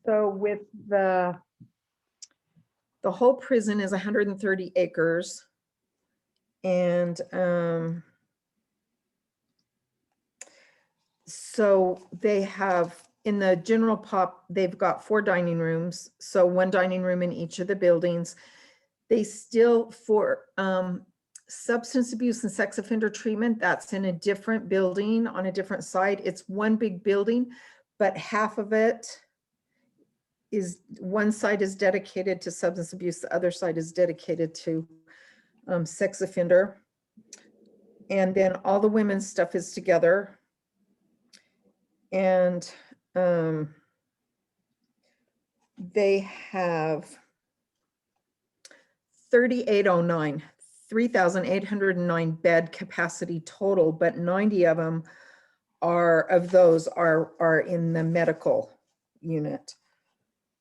Speaker 2: So with the whole prison is 130 acres. And so they have, in the general pop, they've got 4 dining rooms. So 1 dining room in each of the buildings. They still, for substance abuse and sex offender treatment, that's in a different building on a different site. It's one big building, but half of it is, one side is dedicated to substance abuse, the other side is dedicated to sex offender. And then all the women's stuff is together. And they have 3,809, 3,809 bed capacity total, but 90 of them of those are in the medical unit.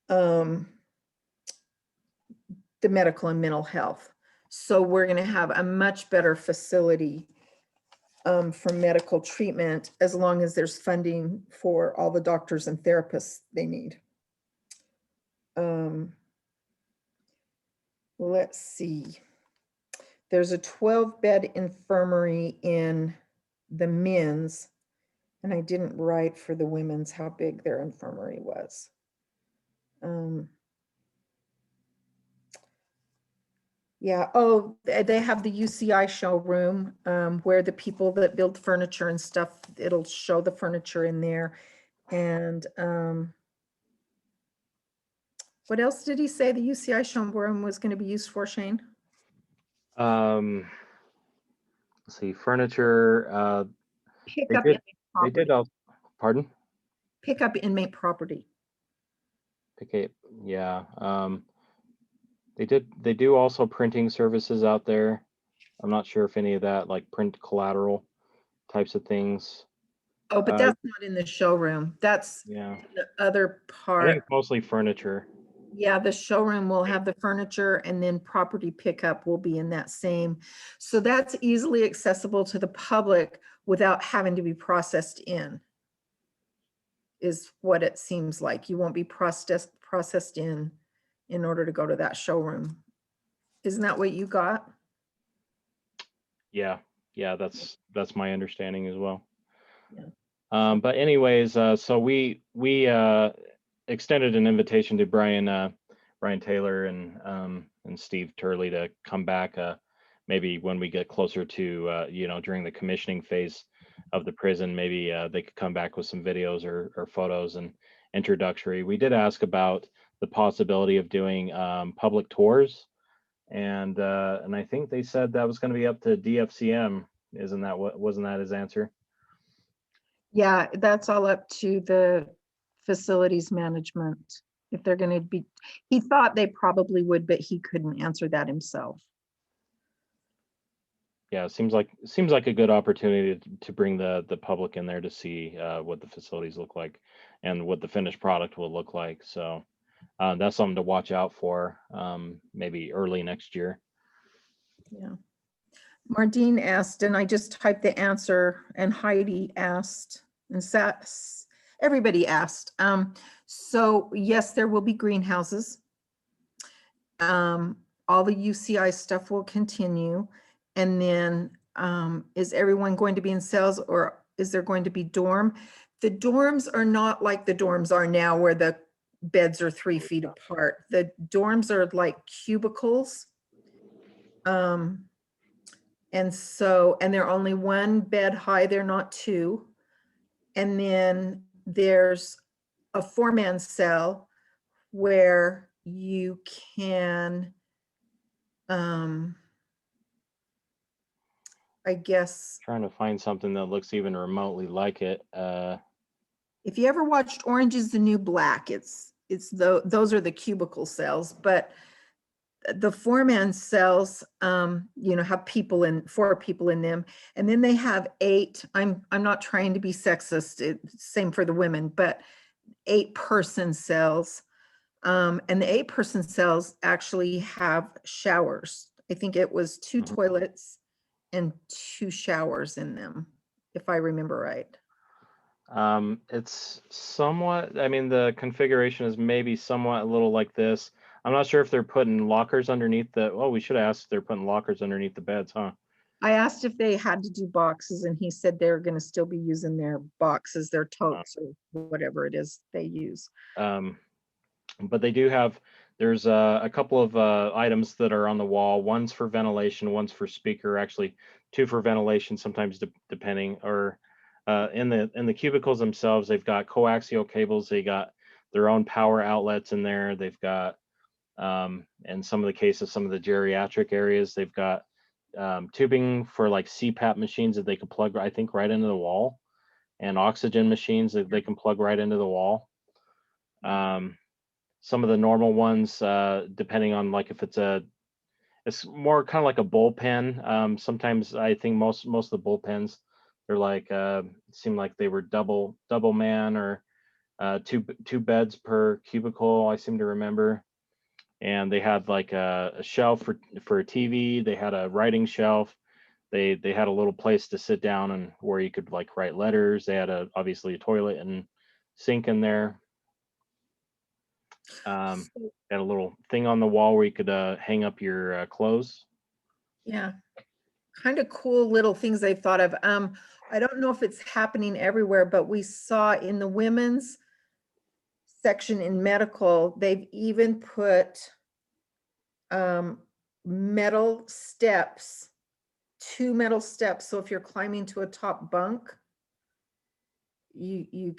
Speaker 2: The medical and mental health. So we're going to have a much better facility for medical treatment, as long as there's funding for all the doctors and therapists they need. Let's see. There's a 12-bed infirmary in the men's, and I didn't write for the women's how big their infirmary was. Yeah, oh, they have the UCI showroom where the people that build furniture and stuff, it'll show the furniture in there. And what else did he say the UCI showroom was going to be used for, Shane?
Speaker 1: Let's see, furniture.
Speaker 2: Pick
Speaker 1: They
Speaker 2: up
Speaker 1: did.
Speaker 2: inmate
Speaker 1: They
Speaker 2: property.
Speaker 1: did. Pardon?
Speaker 2: Pick up inmate property.
Speaker 1: Okay. Yeah. They do also printing services out there. I'm not sure if any of that, like print collateral types of things.
Speaker 2: Oh, but that's not in the showroom. That's
Speaker 1: Yeah.
Speaker 2: the other
Speaker 1: I
Speaker 2: part.
Speaker 1: think it's mostly furniture.
Speaker 2: Yeah, the showroom will have the furniture, and then property pickup will be in that same. So that's easily accessible to the public without having to be processed is what it seems like. You won't be processed in order to go to that showroom. Isn't that what you got?
Speaker 1: Yeah. Yeah. That's my understanding as well.
Speaker 2: Yeah.
Speaker 1: But anyways, so we extended an invitation to Brian Taylor and Steve Turley to come back maybe when we get closer to during the commissioning phase of the prison. Maybe they could come back with some videos or photos and introductory. We did ask about the possibility of doing public tours, and I think they said that was going to be up to DFCM. Wasn't that his answer?
Speaker 2: Yeah, that's all up to the facilities management. If they're going to be, he thought they probably would, but he couldn't answer that himself.
Speaker 1: Yeah, it seems like a good opportunity to bring the public in there to see what the facilities look like and what the finished product will look like. So that's something to watch out for, maybe early next year.
Speaker 2: Yeah. Mardine asked, and I just typed the answer, and Heidi asked, and everybody asked. So yes, there will be greenhouses. All the UCI stuff will continue. And then is everyone going to be in cells, or is there going to be dorm? The dorms are not like the dorms are now, where the beds are 3 feet apart. The dorms are like cubicles. And they're only 1 bed high, they're not 2. And then there's a 4-man cell where you can, I guess.
Speaker 1: Trying to find something that looks even remotely like it.
Speaker 2: If you ever watched Orange is the New Black, those are the cubicle cells, but the 4-man cells, have 4 people in them, and then they have 8. I'm not trying to be sexist. Same for the women, but 8-person cells. And the 8-person cells actually have showers. I think it was 2 toilets and 2 showers in them, if I remember right.
Speaker 1: It's somewhat, I mean, the configuration is maybe somewhat a little like this. I'm not sure if they're putting lockers underneath we should ask if they're putting lockers underneath the beds, huh?
Speaker 2: I asked if they had to do boxes, and he said they're going to still be using their boxes, their totes, or whatever it is they use.
Speaker 1: But they do have, there's a couple of items that are on the wall. One's for ventilation, one's for speaker, actually 2 for ventilation, sometimes depending, or in the cubicles themselves, they've got coaxial cables. They got their own power outlets in there. They've got, in some of the cases, some of the geriatric areas, they've got tubing for like CPAP machines that they can plug, I think, right into the wall, and oxygen machines that they can plug right into the wall. Some of the normal ones, depending on like if it's more kind of like a bullpen. Sometimes I think most of the bullpens, they're like seem like they were double man, or two beds per cubicle, I seem to remember. And they had like a shelf for a TV. They had a writing shelf. They had a little place to sit down and where you could like write letters. They had obviously a toilet and sink in there. Had a little thing on the wall where you could hang up your clothes.
Speaker 2: Yeah, kind of cool little things they've thought of. I don't know if it's happening everywhere, but we saw in the women's section in medical, they've even put metal steps, 2 metal steps. So if you're climbing to a top bunk, you're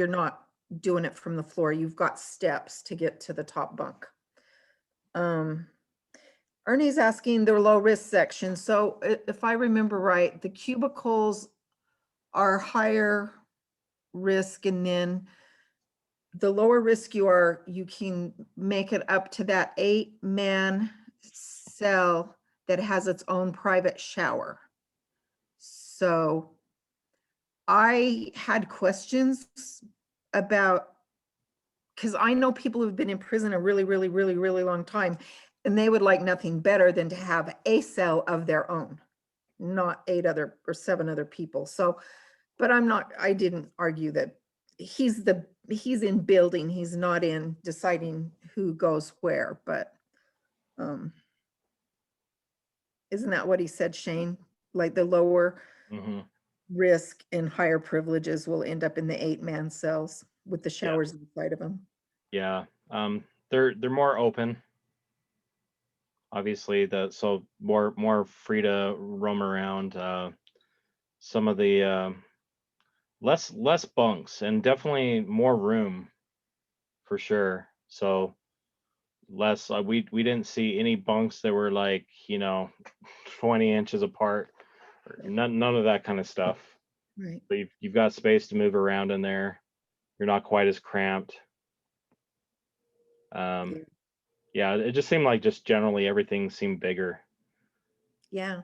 Speaker 2: not doing it from the floor. You've got steps to get to the top bunk. Ernie's asking the low risk section. So if I remember right, the cubicles are higher risk, and then the lower risk you can make it up to that 8-man cell that has its own private shower. So I had questions about, because I know people who've been in prison a really, really, really, really long time, and they would like nothing better than to have a cell of their own, not 8 other or 7 other people. So, but I didn't argue that he's in building, he's not in deciding who goes where, but isn't that what he said, Shane? Like the lower risk and higher privileges will end up in the 8-man cells with the showers inside of them.
Speaker 1: Yeah, they're more open. Obviously, so more free to roam around. Some of the less bunks, and definitely more room for sure. So less. We didn't see any bunks that were like 20 inches apart. None of that kind of stuff.
Speaker 2: Right.
Speaker 1: So you've got space to move around in there. You're not quite as cramped. Yeah, it just seemed like just generally everything seemed bigger.
Speaker 2: Yeah.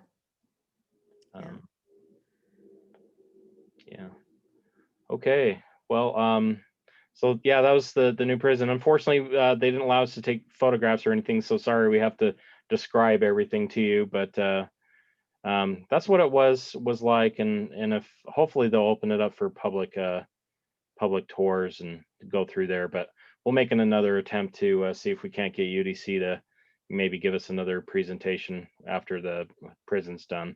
Speaker 1: Yeah. Okay. Well, so yeah, that was the new prison. Unfortunately, they didn't allow us to take photographs or anything. So sorry, we have to describe everything to you. But that's what it was like, and if hopefully they'll open it up for public tours and go through there. But we'll make another attempt to see if we can't get UDC to maybe give us another presentation after the prison's done.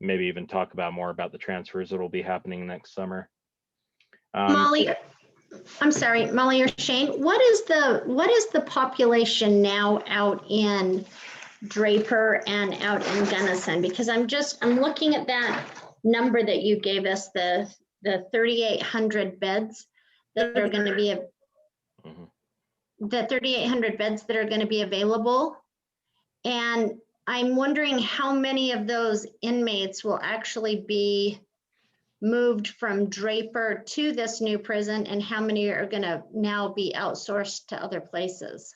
Speaker 1: Maybe even talk about more about the transfers that'll be happening next summer.
Speaker 7: Molly, I'm sorry, Molly or Shane, what is the population now out in Draper and out in Gunnison? Because I'm looking at that number that you gave us, the 3,800 beds that are going to be the 3,800 beds that are going to be available. And I'm wondering how many of those inmates will actually be moved from Draper to this new prison, and how many are going to now be outsourced to other places?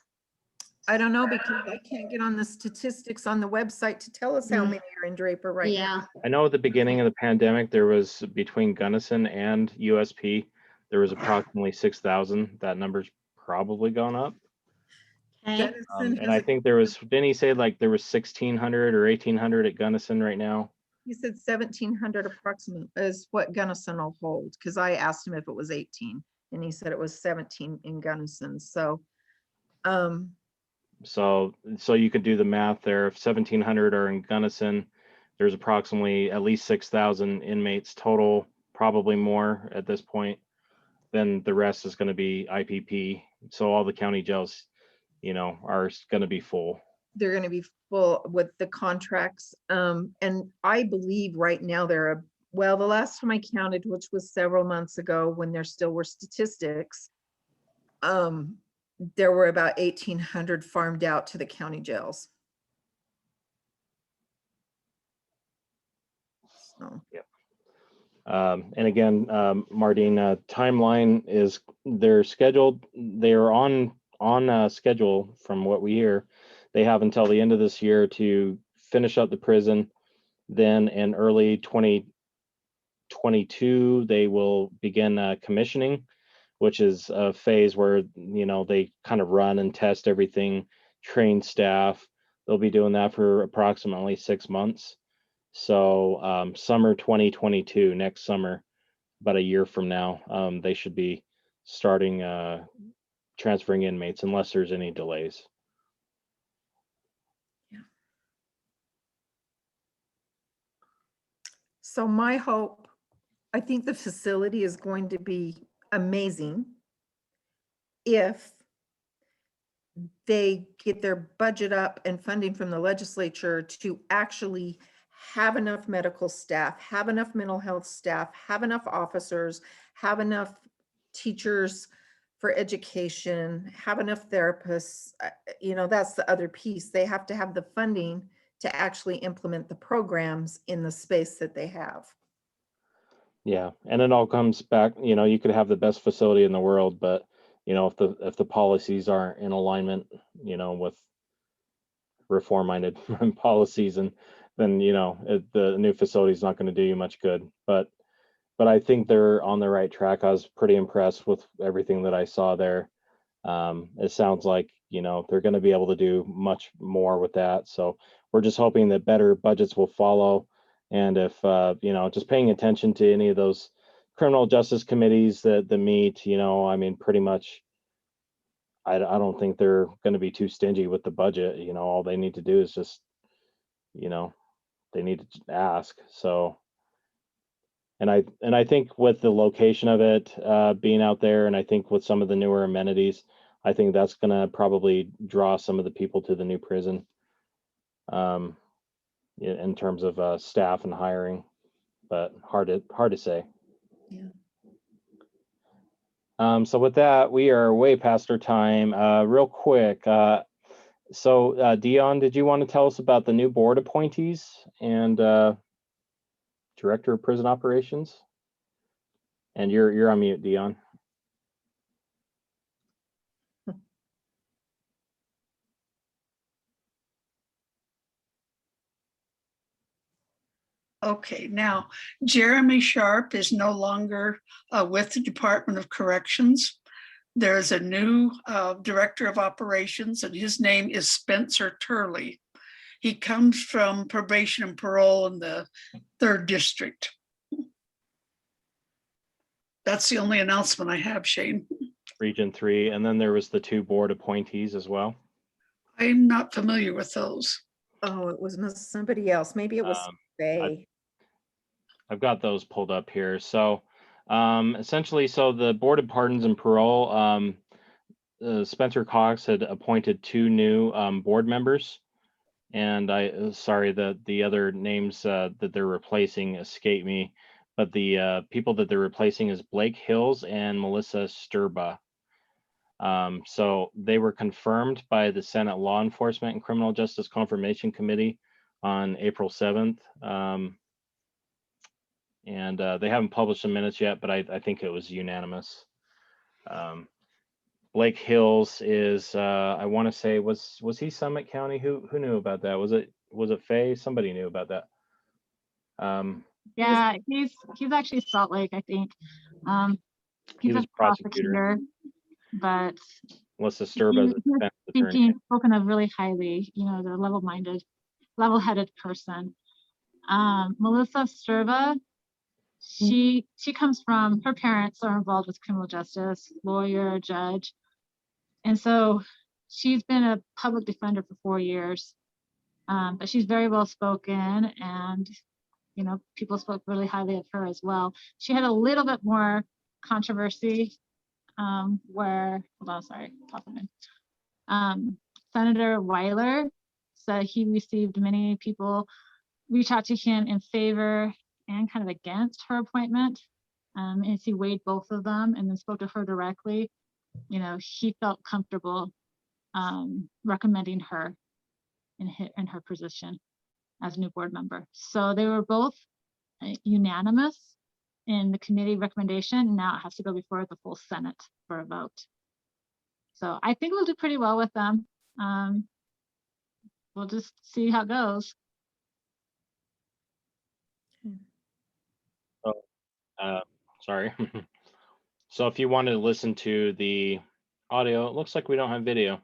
Speaker 2: I don't know because I can't get on the statistics on the website to tell us how
Speaker 7: Mm.
Speaker 2: many are in Draper right now.
Speaker 7: Yeah,
Speaker 1: I know at the beginning of the pandemic, there was between Gunnison and USP, there was approximately 6,000. That number's probably gone up.
Speaker 7: okay.
Speaker 2: Gunnison
Speaker 1: And I
Speaker 2: has,
Speaker 1: think there was, didn't he say like there was 1,600 or 1,800 at Gunnison right now?
Speaker 2: he said 1,700 approximate is what Gunnison will hold, because I asked him if it was 18, and he said it was 17 in Gunnison, so.
Speaker 1: So you could do the math there. If 1,700 are in Gunnison, there's approximately at least 6,000 inmates total, probably more at this point. Then the rest is going to be IPP. So all the county jails, you know, are going to be full.
Speaker 2: They're gonna be full with the contracts. And I believe right now there are, well, the last time I counted, which was several months ago when there still were statistics, there were about 1,800 farmed out to the county jails. So,
Speaker 1: And again, Mardine, timeline is they're scheduled. They're on schedule from what we hear. They have until the end of this year to finish up the prison. Then in early 2022, they will begin commissioning, which is a phase where, you know, they kind of run and test everything, train staff. They'll be doing that for approximately 6 months. So summer 2022, next summer, about a year from now, they should be starting transferring inmates unless there's any delays.
Speaker 2: so my hope, I think the facility is going to be amazing if they get their budget up and funding from the legislature to actually have enough medical staff, have enough mental health staff, have enough officers, have enough teachers for education, have enough therapists. You know, that's the other piece. They have to have the funding to actually implement the programs in the space that they have.
Speaker 1: Yeah, and it all comes back, you know, you could have the best facility in the world, but you know, if the policies aren't in alignment, you know, with reform-minded policies, and then you know the new facility is not going to do you much good. But I think they're on the right track. I was pretty impressed with everything that I saw there. It sounds like, you know, they're going to be able to do much more with that. So we're just hoping that better budgets will follow. And if, you know, just paying attention to any of those criminal justice committees that meet, you know, I mean, pretty much, I don't think they're going to be too stingy with the budget. You know, all they need to do is just, you know, they need to ask. So, and I think with the location of it being out there, and I think with some of the newer amenities, I think that's going to probably draw some of the people to the new prison in terms of staff and hiring, but hard to say.
Speaker 2: Yeah.
Speaker 1: So with that, we are way past our time. Real quick, so Dion, did you want to tell us about the new board appointees and Director of Prison Operations? And you're on mute, Dion.
Speaker 6: Okay, now Jeremy Sharp is no longer with the Department of Corrections. There's a new Director of Operations, and his name is Spencer Turley. He comes from Probation and Parole in the 3rd District. That's the only announcement I have, Shane.
Speaker 1: Region 3, and then there was the 2 board appointees as well.
Speaker 6: I'm not familiar with those.
Speaker 2: Oh, it was somebody else. Maybe it was Faye.
Speaker 1: I've got those pulled up here. So essentially, so the Board of Pardons and Parole, Spencer Cox had appointed 2 new board members. And sorry that the other names that they're replacing escape me, but the people that they're replacing is Blake Hills and Melissa Sturba. So they were confirmed by the Senate Law Enforcement and Criminal Justice Confirmation Committee on April 7th. And they haven't published the minutes yet, but I think it was unanimous. Lake Hills is, I want to say, was he Summit County? Who knew about that? Was it Faye? Somebody knew about that.
Speaker 8: Yeah, he's actually Salt Lake, I think.
Speaker 1: He
Speaker 8: He's
Speaker 1: was
Speaker 8: a
Speaker 1: prosecutor.
Speaker 8: prosecutor, but
Speaker 1: Let's serve as a
Speaker 8: he was
Speaker 1: defense attorney.
Speaker 8: speaking, spoken of really highly. You know, the level-minded, level-headed person. Melissa Sturva, she comes from, her parents are involved with criminal justice, lawyer, judge, and so she's been a public defender for 4 years. But she's very well spoken, and you know, people spoke really highly of her as well. She had a little bit more controversy where, hold on, sorry, popping in. Senator Weiler said he received many people reach out to him in favor and kind of against her appointment. As he weighed both of them and then spoke to her directly, you know, he felt comfortable recommending her in her position as a new board member. So they were both unanimous in the committee recommendation. Now it has to go before the full Senate for a vote. So I think we'll do pretty well with them. We'll just see how it goes.
Speaker 1: Sorry. So if you wanted to listen to the audio, it looks like we don't have video.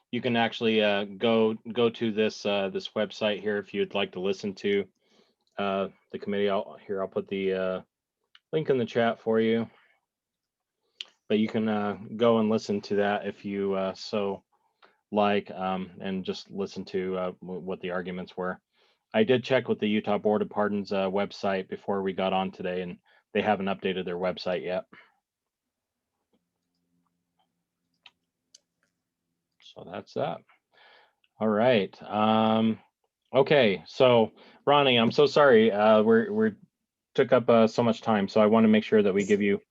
Speaker 1: You can actually go to this this website here if you'd like to listen to the committee. I'll put the link in the chat for you. But you can go and listen to that if you so like, and just listen to what the arguments were. I did check with the Utah Board of Pardons website before we got on today, and they haven't updated their website yet. So that's that. All right. Okay. So Ronnie, I'm so sorry. We're took up so much time. So I want to make sure that we give you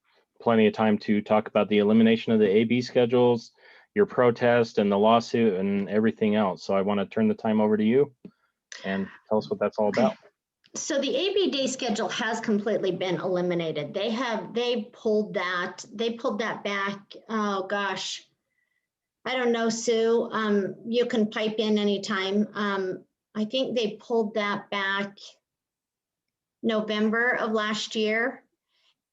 Speaker 1: plenty of time to talk about the elimination of the AB schedules, your protest and the lawsuit and everything else. So I want to turn the time over to you and tell us what that's all about.
Speaker 7: So the AB day schedule has completely been eliminated. They pulled that back. Oh gosh. I don't know, Sue. You can pipe in anytime. I think they pulled that back November of last year.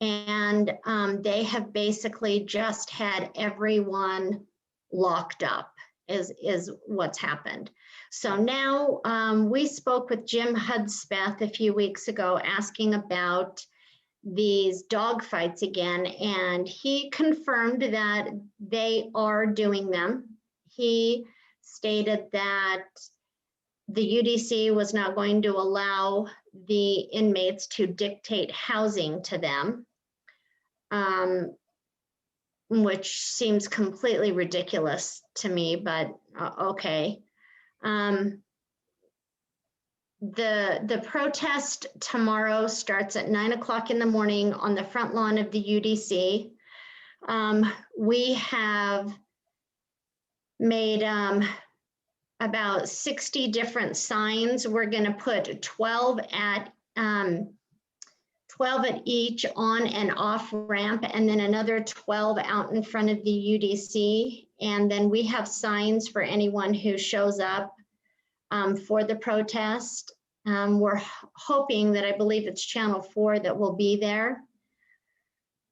Speaker 7: And they have basically just had everyone locked up is what's happened. So now we spoke with Jim Hudspeth a few weeks ago asking about these dog fights again, and he confirmed that they are doing them. He stated that the UDC was not going to allow the inmates to dictate housing to them, which seems completely ridiculous to me, but okay. The protest tomorrow starts at 9 o'clock in the morning on the front lawn of the UDC. We have made about 60 different signs. We're going to put 12 at each on and off ramp, and then another 12 out in front of the UDC. And then we have signs for anyone who shows up for the protest. We're hoping that, I believe it's Channel 4 that will be there.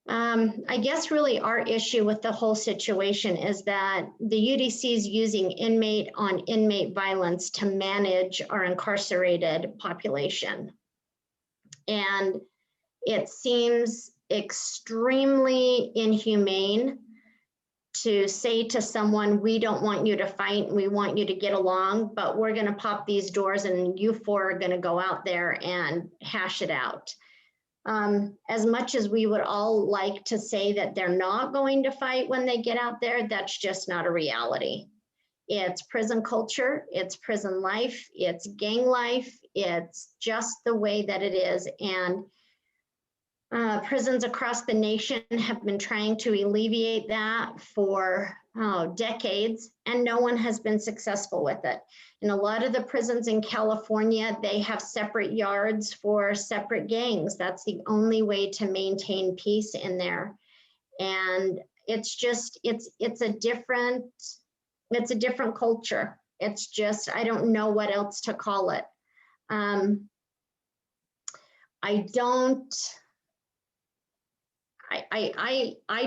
Speaker 7: I guess really our issue with the whole situation is that the UDC is using inmate on inmate violence to manage our incarcerated population. And it seems extremely inhumane to say to someone, we don't want you to fight, we want you to get along, but we're going to pop these doors and you four are going to go out there and hash it out. As much as we would all like to say that they're not going to fight when they get out there, that's just not a reality. It's prison culture, it's prison life, it's gang life, it's just the way that it is. And prisons across the nation have been trying to alleviate that for decades, and no one has been successful with it. In a lot of the prisons in California, they have separate yards for separate gangs. That's the only way to maintain peace in there. And it's just, it's a different culture. It's just, I don't know what else to call it. I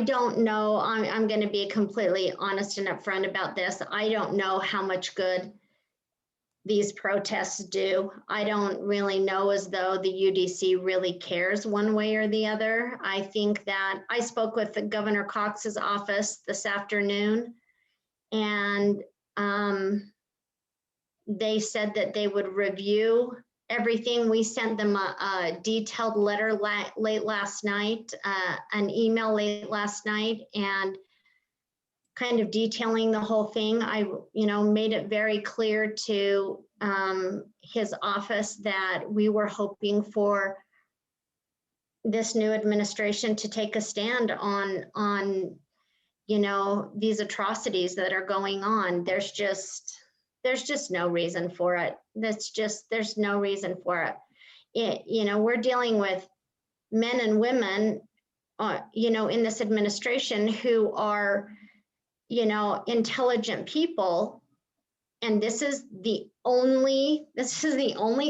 Speaker 7: don't know. I'm going to be completely honest and upfront about this. I don't know how much good these protests do. I don't really know as though the UDC really cares one way or the other. I think that I spoke with the Governor Cox's office this afternoon, and they said that they would review everything. We sent them a detailed letter late last night, an email late last night, and kind of detailing the whole thing. I, made it very clear to his office that we were hoping for this new administration to take a stand on these atrocities that are going on. There's just no reason for it. There's no reason for it. We're dealing with men and women, in this administration who are, intelligent people. And this is the only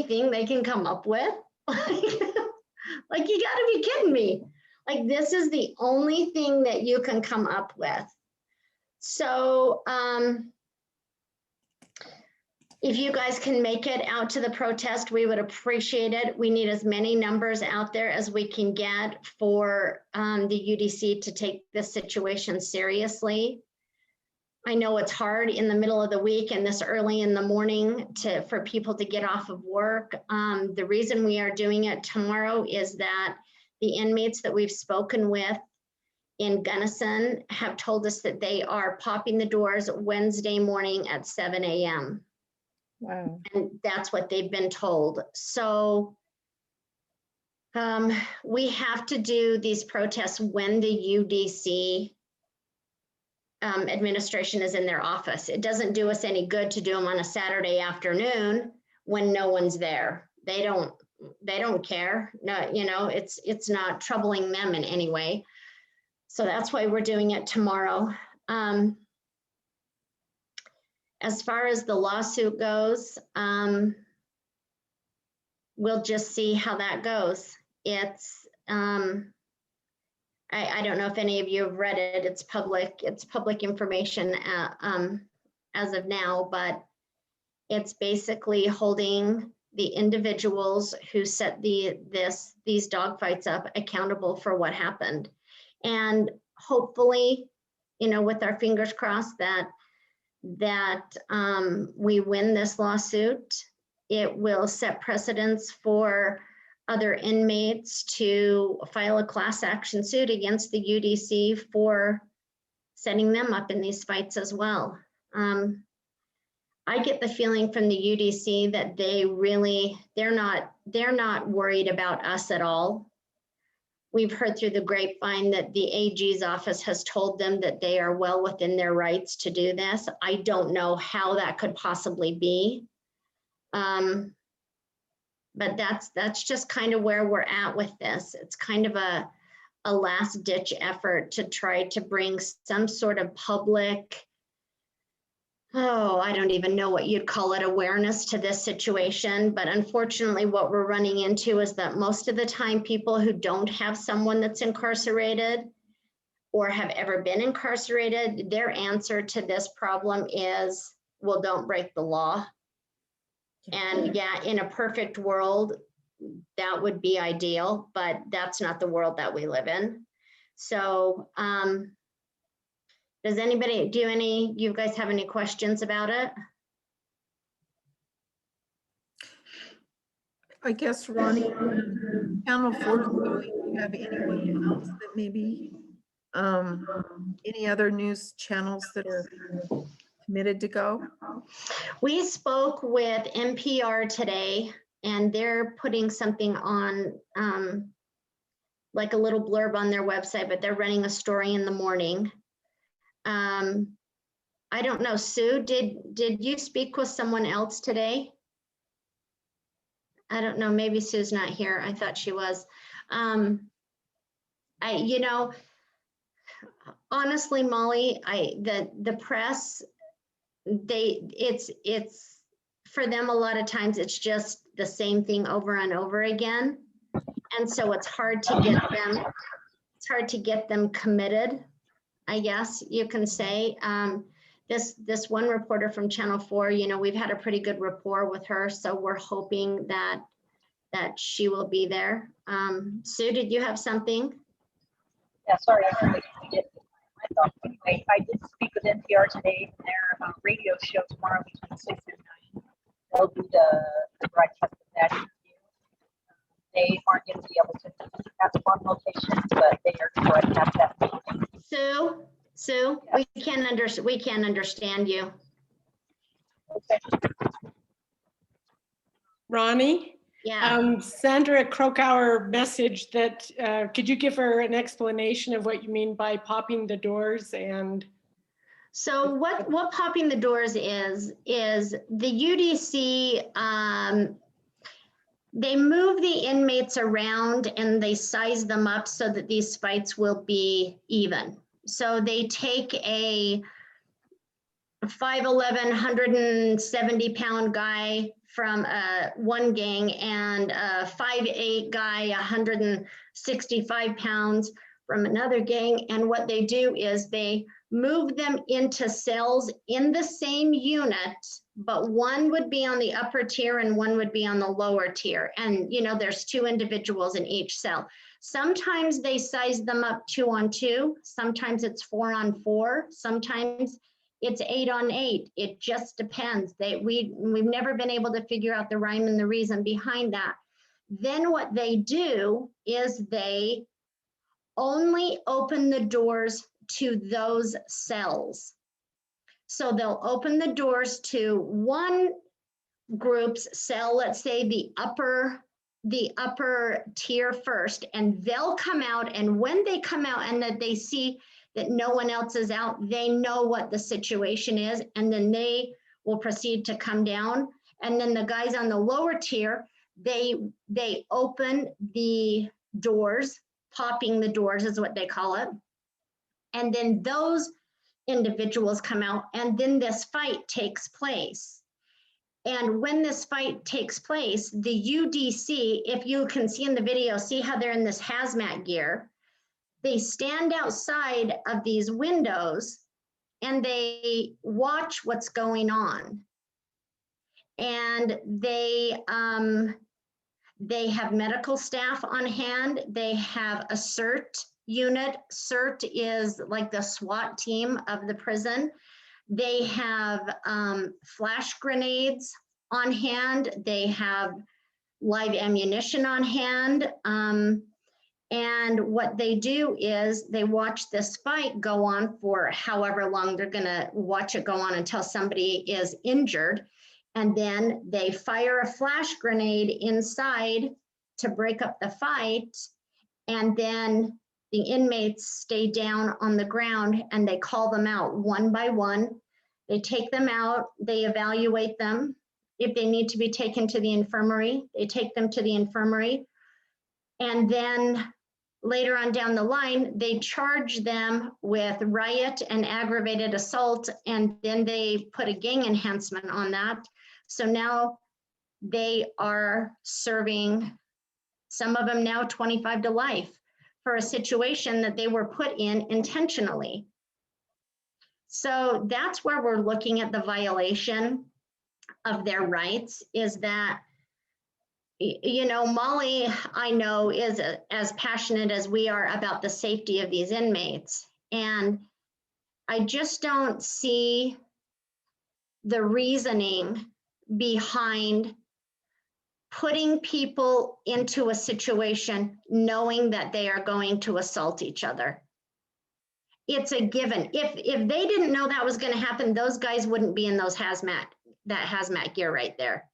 Speaker 7: thing they can come up with. Like, you gotta be kidding me. Like, this is the only thing that you can come up with. So, if you guys can make it out to the protest, we would appreciate it. We need as many numbers out there as we can get for the UDC to take this situation seriously. I know it's hard in the middle of the week and this early in the morning for people to get off of work. The reason we are doing it tomorrow is that the inmates that we've spoken with in Gunnison have told us that they are popping the doors Wednesday morning at 7 a.m.
Speaker 2: Wow.
Speaker 7: And that's what they've been told. So we have to do these protests when the UDC administration is in their office. It doesn't do us any good to do them on a Saturday afternoon when no one's there. They don't care. No, it's not troubling them in any way. So that's why we're doing it tomorrow. As far as the lawsuit goes, we'll just see how that goes. It's, I don't know if any of you have read it. It's public information as of now, but it's basically holding the individuals who set these dogfights up accountable for what happened. And hopefully, with our fingers crossed that we win this lawsuit, it will set precedents for other inmates to file a class action suit against the UDC for setting them up in these fights as well. I get the feeling from the UDC that they're not worried about us at all. We've heard through the grapevine that the AG's office has told them that they are well within their rights to do this. I don't know how that could possibly be. But that's just kind of where we're at with this. It's kind of a last ditch effort to try to bring some sort of public, I don't even know what you'd call it, awareness to this situation. But unfortunately, what we're running into is that most of the time, people who don't have someone that's incarcerated or have ever been incarcerated, their answer to this problem is, well, don't break the law. And yeah, in a perfect world, that would be ideal, but that's not the world that we live in. So does you guys have any questions about it?
Speaker 2: I guess, Ronnie, panel 4, do you have anyone else that maybe, any other news channels that are committed to go?
Speaker 7: We spoke with NPR today, and they're putting something on, like a little blurb on their website, but they're running a story in the morning. I don't know, Sue, did you speak with someone else today? I don't know, maybe Sue's not here. I thought she was. You know, honestly, Molly, the press, it's for them a lot of times it's just the same thing over and over again. And so it's hard to get them committed, I guess you can say. This one reporter from Channel 4, you know, we've had a pretty good rapport with her, so we're hoping that she will be there. Sue, did you have something?
Speaker 9: Yeah, sorry, I thought, anyway, I did speak with NPR today in their radio show tomorrow between 6 and 9. They'll do the broadcast of that interview. They aren't going to be able to have one location, but they are going to broadcast that.
Speaker 7: Sue, yes. we can't understand you.
Speaker 9: Okay.
Speaker 10: Ronnie?
Speaker 7: Yeah.
Speaker 10: Sandra Krokauer messaged that, could you give her an explanation of what you mean by popping the doors? And
Speaker 7: so what popping the doors is the UDC, they move the inmates around and they size them up so that these fights will be even. So they take a 5'11", 170-pound guy from one gang and a 5'8" guy, 165 pounds from another gang. And what they do is they move them into cells in the same unit, but one would be on the upper tier and one would be on the lower tier. And, you know, there's 2 individuals in each cell. Sometimes they size them up 2 on 2. Sometimes it's 4 on 4. Sometimes it's 8 on 8. It just depends. We've never been able to figure out the rhyme and the reason behind that. Then what they do is they only open the doors to those cells. So they'll open the doors to one group's cell, let's say the upper tier first, and they'll come out. And when they come out and that they see that no one else is out, they know what the situation is, and then they will proceed to come down. And then the guys on the lower tier, they open the doors, popping the doors is what they call it. And then those individuals come out, and then this fight takes place. And when this fight takes place, the UDC, if you can see in the video, see how they're in this hazmat gear. They stand outside of these windows and they watch what's going on. And they have medical staff on hand. They have a CERT unit. CERT is like the SWAT team of the prison. They have flash grenades on hand. They have live ammunition on hand. And what they do is they watch this fight go on for however long they're gonna watch it go on until somebody is injured. And then they fire a flash grenade inside to break up the fight. And then the inmates stay down on the ground and they call them out one by one. They take them out, they evaluate them. If they need to be taken to the infirmary, they take them to the infirmary. And then later on down the line, they charge them with riot and aggravated assault, and then they put a gang enhancement on that. So now they are serving, some of them now 25 to life for a situation that they were put in intentionally. So that's where we're looking at the violation of their rights, is that, you know, Molly, I know, is as passionate as we are about the safety of these inmates. And I just don't see the reasoning behind putting people into a situation knowing that they are going to assault each other. It's a given. If they didn't know that was going to happen, those guys wouldn't be in those hazmat gear right there.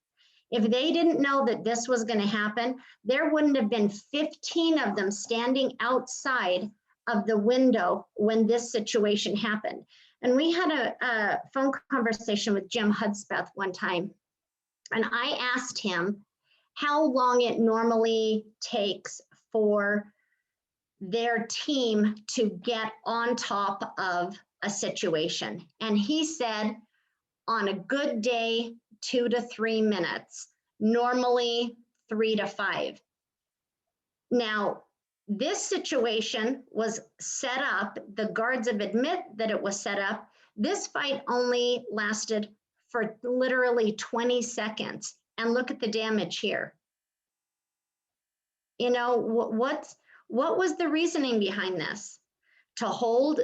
Speaker 7: If they didn't know that this was going to happen, there wouldn't have been 15 of them standing outside of the window when this situation happened. And we had a phone conversation with Jim Hudspeth one time. And I asked him how long it normally takes for their team to get on top of a situation. And he said, on a good day, 2 to 3 minutes, normally 3 to 5. Now, this situation was set up, the guards have admit that it was set up. This fight only lasted for literally 20 seconds. And look at the damage here. You know, what was the reasoning behind this? To hold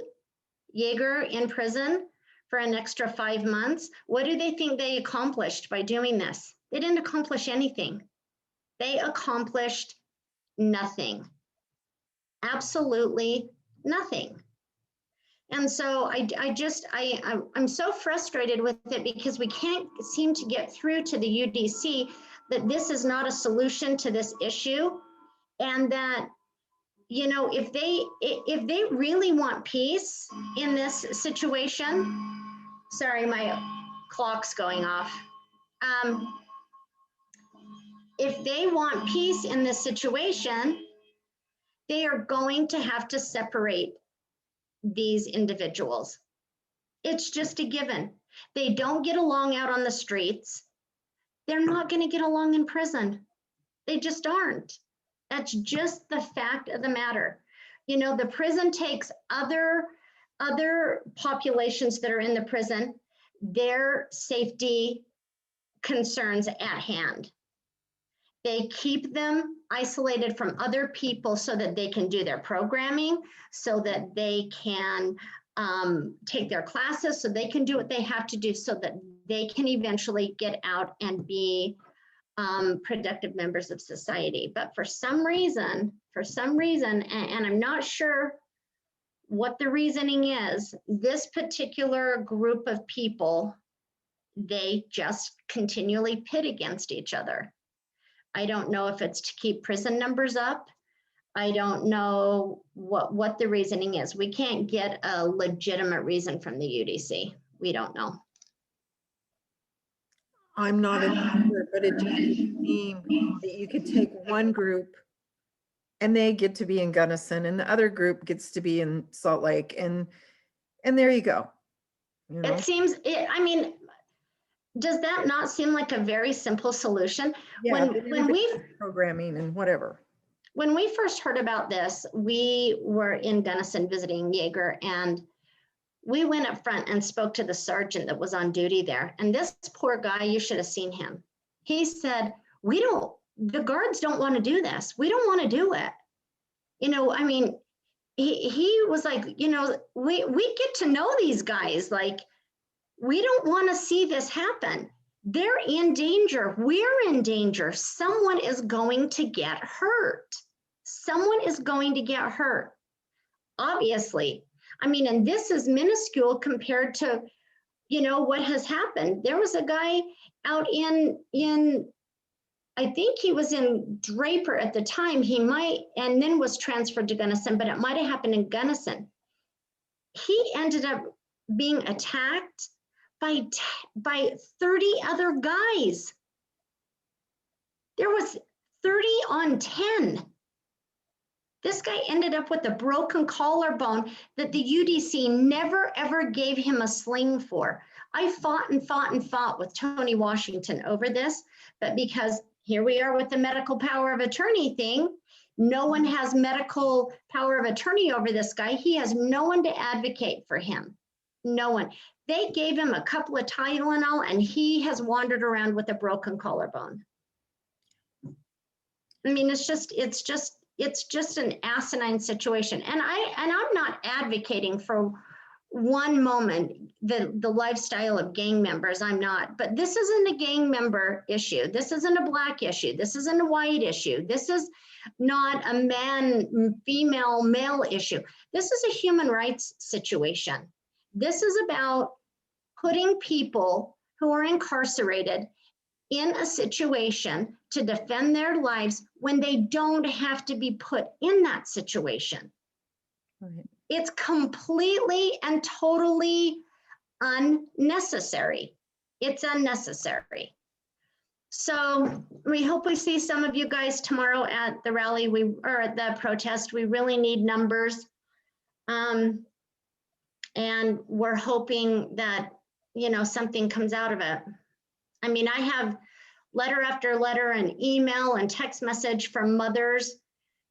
Speaker 7: Jaeger in prison for an extra 5 months? What do they think they accomplished by doing this? They didn't accomplish anything. They accomplished nothing. Absolutely nothing. And so I'm so frustrated with it because we can't seem to get through to the UDC that this is not a solution to this issue, and that, you know, if they really want peace in this situation, sorry, my clock's going off. If they want peace in this situation, they are going to have to separate these individuals. It's just a given. They don't get along out on the streets. They're not going to get along in prison. They just aren't. That's just the fact of the matter. You know, the prison takes other populations that are in the prison, their safety concerns at hand. They keep them isolated from other people so that they can do their programming, so that they can take their classes, so they can do what they have to do so that they can eventually get out and be productive members of society. But for some reason, and I'm not sure what the reasoning is, this particular group of people, they just continually pit against each other. I don't know if it's to keep prison numbers up. I don't know what the reasoning is. We can't get a legitimate reason from the UDC. We don't know.
Speaker 2: I'm not an expert, but it just seems that you could take one group and they get to be in Gunnison and the other group gets to be in Salt Lake, and there you go. You know?
Speaker 7: It seems, I mean, does that not seem like a very simple solution?
Speaker 2: Yeah,
Speaker 7: When we
Speaker 2: programming and whatever.
Speaker 7: When we first heard about this, we were in Gunnison visiting Jaeger, and we went up front and spoke to the sergeant that was on duty there. And this poor guy, you should have seen him. He said, the guards don't want to do this. We don't want to do it. You know, I mean, he was like, you know, we get to know these guys. Like, we don't want to see this happen. They're in danger. We're in danger. Someone is going to get hurt. Someone is going to get hurt. Obviously. I mean, and this is minuscule compared to, you know, what has happened. There was a guy out in I think he was in Draper at the time. He might, and then was transferred to Gunnison, but it might have happened in Gunnison. He ended up being attacked by 30 other guys. There was 30 on 10. This guy ended up with a broken collarbone that the UDC never ever gave him a sling for. I fought and fought and fought with Tony Washington over this, but because here we are with the medical power of attorney thing, no one has medical power of attorney over this guy. He has no one to advocate for him. No one. They gave him a couple of Tylenol and he has wandered around with a broken collarbone. I mean, it's just an asinine situation. And I'm not advocating for one moment the lifestyle of gang members. I'm not, but this isn't a gang member issue. This isn't a Black issue. This isn't a white issue. This is not a man, female, male issue. This is a human rights situation. This is about putting people who are incarcerated in a situation to defend their lives when they don't have to be put in that situation.
Speaker 2: Right.
Speaker 7: It's completely and totally unnecessary. It's unnecessary. So we hope we see some of you guys tomorrow at the rally, or at the protest. We really need numbers. And we're hoping that, you know, something comes out of it. I mean, I have letter after letter and email and text message from mothers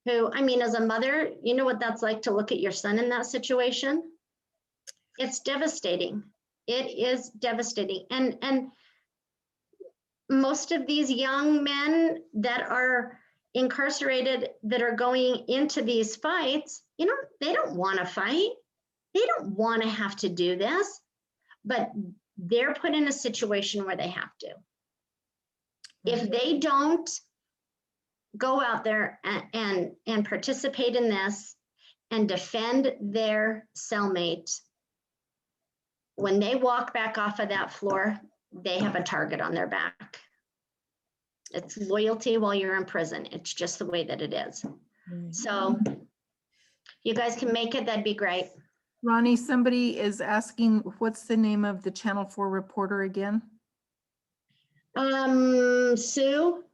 Speaker 7: who, I mean, as a mother, you know what that's like to look at your son in that situation? It's devastating. It is devastating. And most of these young men that are incarcerated, that are going into these fights, you know, they don't want to fight. They don't want to have to do this, but they're put in a situation where they have to. If they don't go out there and participate in this and defend their cellmate, when they walk back off of that floor, they have a target on their back. It's loyalty while you're in prison. It's just the way that it is. So you guys can make it, that'd be great.
Speaker 2: Ronnie, somebody is asking, what's the name of the Channel 4 reporter again?
Speaker 7: Sue?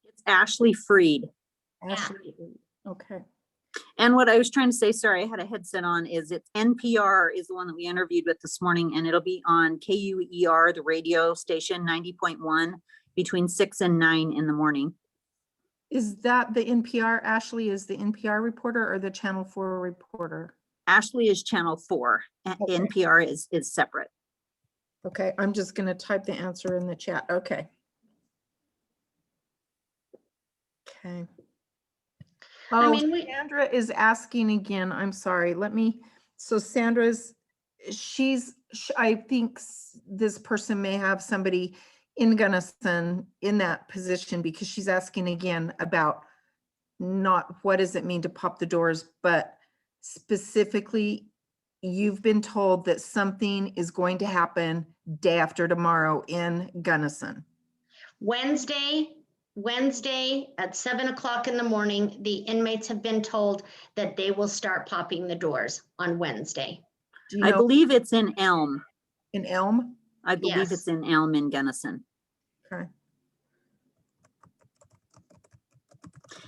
Speaker 9: It's Ashley Freed.
Speaker 2: Ashley. Okay.
Speaker 9: And what I was trying to say, sorry, I had a headset on, is it's NPR is the one that we interviewed with this morning, and it'll be on KUER, the radio station, 90.1, between 6 and 9 in the morning.
Speaker 2: Is that the NPR? Ashley is the NPR reporter or the Channel 4 reporter?
Speaker 9: Ashley is Channel 4.
Speaker 2: Okay.
Speaker 9: NPR is separate.
Speaker 2: Okay, I'm just going to type the answer in the chat. Okay. Okay.
Speaker 7: I
Speaker 2: Oh,
Speaker 7: mean,
Speaker 2: Sandra is asking again. I'm sorry. So Sandra's, I think this person may have somebody in Gunnison in that position, because she's asking again about not what does it mean to pop the doors, but specifically, you've been told that something is going to happen day after tomorrow in Gunnison.
Speaker 7: Wednesday at 7 o'clock in the morning, the inmates have been told that they will start popping the doors on Wednesday.
Speaker 2: Do you
Speaker 9: I
Speaker 2: know
Speaker 9: believe it's in Elm.
Speaker 2: in Elm?
Speaker 9: I believe
Speaker 7: Yes.
Speaker 9: it's in Elm in Gunnison.
Speaker 2: Okay.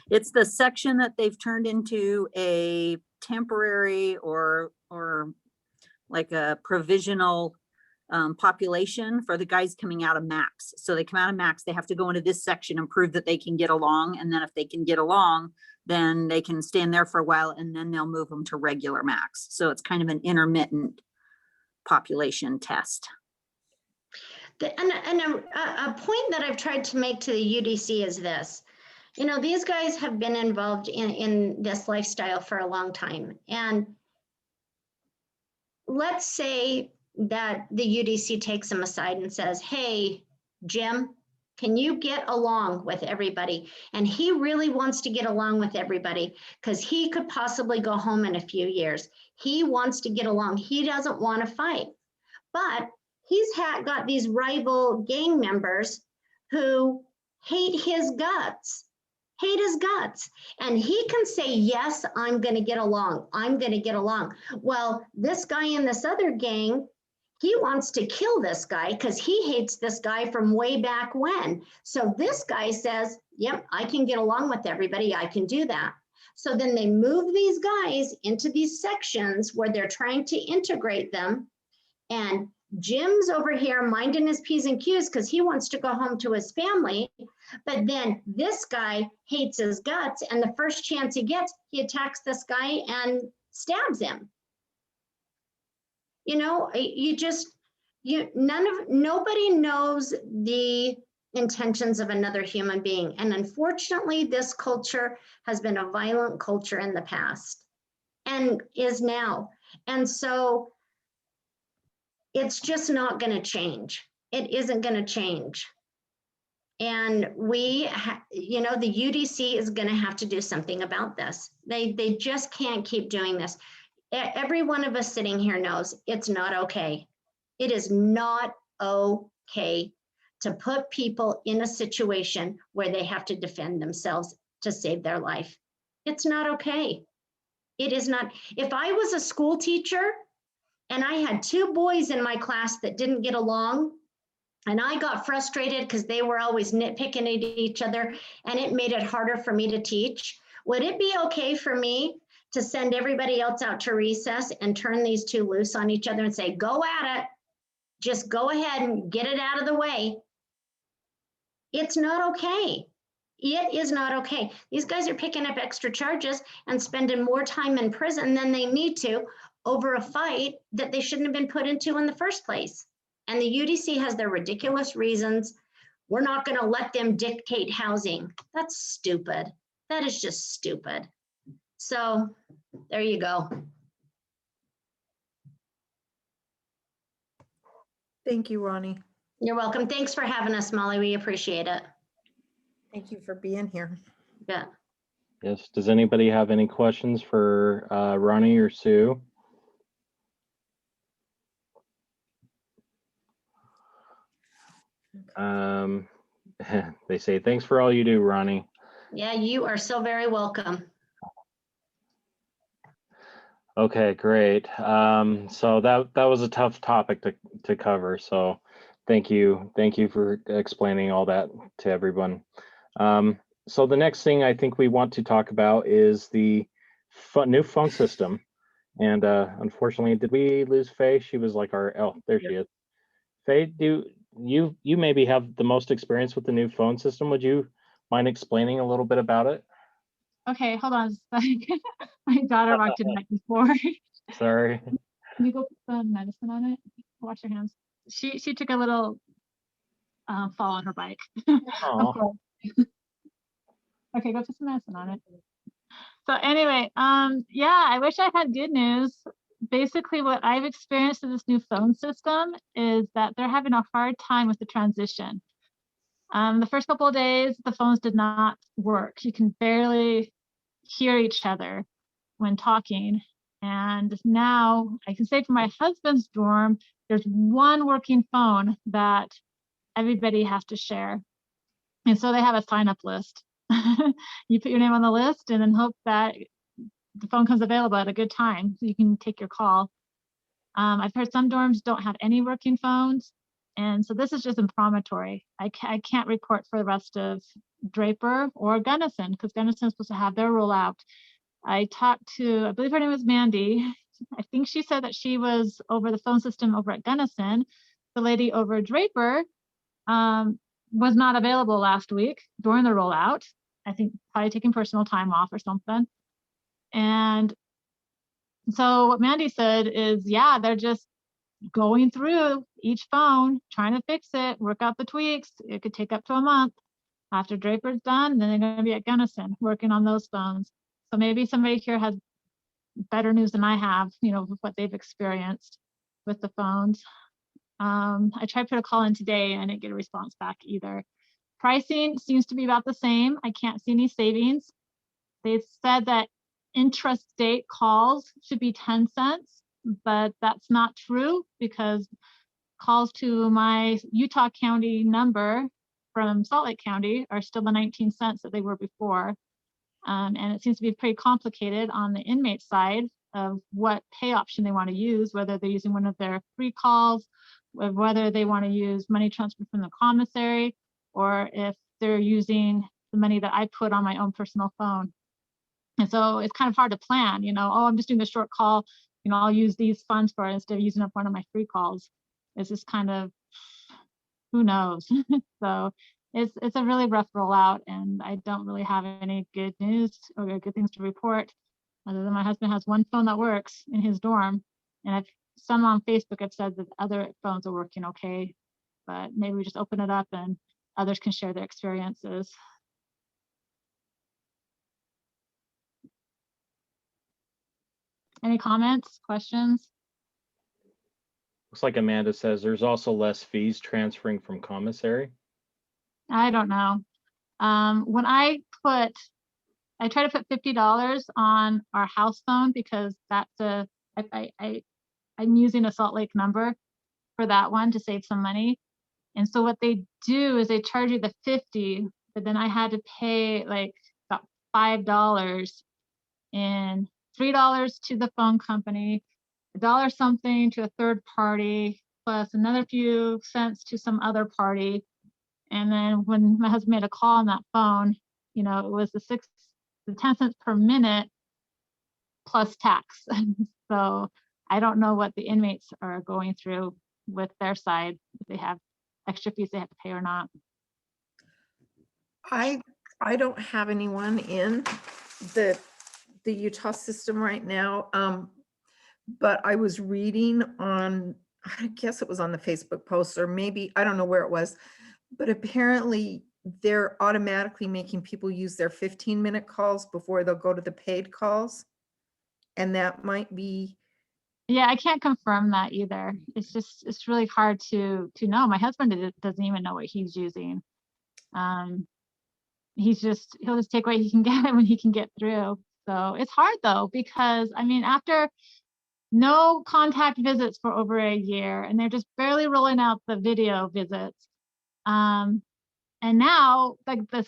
Speaker 9: It's the section that they've turned into a temporary or like a provisional population for the guys coming out of max. So they come out of max, they have to go into this section and prove that they can get along. And then if they can get along, then they can stand there for a while, and then they'll move them to regular max. So it's kind of an intermittent population test.
Speaker 7: A point that I've tried to make to the UDC is this. You know, these guys have been involved in this lifestyle for a long time. And let's say that the UDC takes them aside and says, hey, Jim, can you get along with everybody? And he really wants to get along with everybody because he could possibly go home in a few years. He wants to get along. He doesn't want to fight. But he's got these rival gang members who hate his guts. And he can say, yes, I'm going to get along. I'm going to get along. Well, this guy in this other gang, he wants to kill this guy because he hates this guy from way back when. So this guy says, yep, I can get along with everybody. I can do that. So then they move these guys into these sections where they're trying to integrate them. And Jim's over here minding his P's and Q's because he wants to go home to his family. But then this guy hates his guts, and the first chance he gets, he attacks this guy and stabs him. You know, nobody knows the intentions of another human being. And unfortunately, this culture has been a violent culture in the past and is now. And so it's just not going to change. It isn't going to change. And the UDC is going to have to do something about this. They just can't keep doing this. Every one of us sitting here knows it's not okay. It is not okay to put people in a situation where they have to defend themselves to save their life. It's not okay. It is not. If I was a school teacher And I had 2 boys in my class that didn't get along. And I got frustrated because they were always nitpicking at each other, and it made it harder for me to teach. Would it be okay for me to send everybody else out to recess and turn these 2 loose on each other and say, go at it, just go ahead and get it out of the way? It's not okay. It is not okay. These guys are picking up extra charges and spending more time in prison than they need to over a fight that they shouldn't have been put into in the first place. And the UDC has their ridiculous reasons. We're not going to let them dictate housing. That's stupid. That is just stupid. So there you go.
Speaker 2: Thank you, Ronnie.
Speaker 7: You're welcome. Thanks for having us, Molly. We appreciate it.
Speaker 2: Thank you for being here.
Speaker 7: Yeah.
Speaker 1: Yes. Does anybody have any questions for Ronnie or Sue? They say, thanks for all you do, Ronnie.
Speaker 7: Yeah, you are so very welcome.
Speaker 1: Okay, great. So that was a tough topic to cover. So thank you for explaining all that to everyone. So the next thing I think we want to talk about is the new phone system. And unfortunately, did we lose Faye? She was like there she is. Faye, do you maybe have the most experience with the new phone system? Would you mind explaining a little bit about it?
Speaker 8: Okay, hold on a second. My daughter walked in right before.
Speaker 1: Sorry.
Speaker 8: Can you go put the medicine on it? Wash your hands. She took a little fall on her bike. Of course. Okay, go put some medicine on it. So anyway, yeah, I wish I had good news. Basically, what I've experienced with this new phone system is that they're having a hard time with the transition. The first couple of days, the phones did not work. You can barely hear each other when talking. And now I can say for my husband's dorm, there's one working phone that everybody has to share. And so they have a sign-up list. You put your name on the list and then hope that the phone comes available at a good time so you can take your call. I've heard some dorms don't have any working phones. And so this is just imprimatur. I can't report for the rest of Draper or Gunnison because Gunnison is supposed to have their rollout. I talked to, I believe her name was Mandy. I think she said that she was over the phone system over at Gunnison. The lady over Draper was not available last week during the rollout. I think probably taking personal time off or something. And so what Mandy said is, yeah, they're just going through each phone, trying to fix it, work out the tweaks. It could take up to a month. After Draper's done, then they're going to be at Gunnison working on those phones. So maybe somebody here has better news than I have, with what they've experienced with the phones. I tried to put a call in today and I didn't get a response back either. Pricing seems to be about the same. I can't see any savings. They said that intrastate calls should be 10 cents, but that's not true because calls to my Utah County number from Salt Lake County are still the 19 cents that they were before. And it seems to be pretty complicated on the inmate side of what pay option they want to use, whether they're using one of their free calls, whether they want to use money transfer from the commissary, or if they're using the money that I put on my own personal phone. And so it's kind of hard to plan, oh, I'm just doing a short call, I'll use these funds for it instead of using up one of my free calls. It's just kind of, who knows? So it's a really rough rollout, and I don't really have any good news or good things to report, other than my husband has one phone that works in his dorm, and some on Facebook have said that other phones are working okay, but maybe we just open it up and others can share their experiences. Any comments, questions?
Speaker 1: Looks like Amanda says there's also less fees transferring from commissary.
Speaker 8: I don't know. When I try to put $50 on our house phone because that's I'm using a Salt Lake number for that one to save some money. And so what they do is they charge you the 50, but then I had to pay like about $5 and $3 to the phone company $1 something to a third party, plus another few cents to some other party. And then when my husband made a call on that phone, you know, it was the 10 cents per minute plus tax. So I don't know what the inmates are going through with their side, if they have extra fees they have to pay or not.
Speaker 2: I don't have anyone in the Utah system right now. But I was reading on, I guess it was on the Facebook post, or maybe, I don't know where it was, but apparently they're automatically making people use their 15-minute calls before they'll go to the paid calls. And that might be,
Speaker 8: Yeah, I can't confirm that either. It's really hard to know. My husband doesn't even know what he's using. He'll just take what he can get when he can get through. So it's hard though, because I mean, after no contact visits for over a year, and they're just barely rolling out the video visits. And now, like the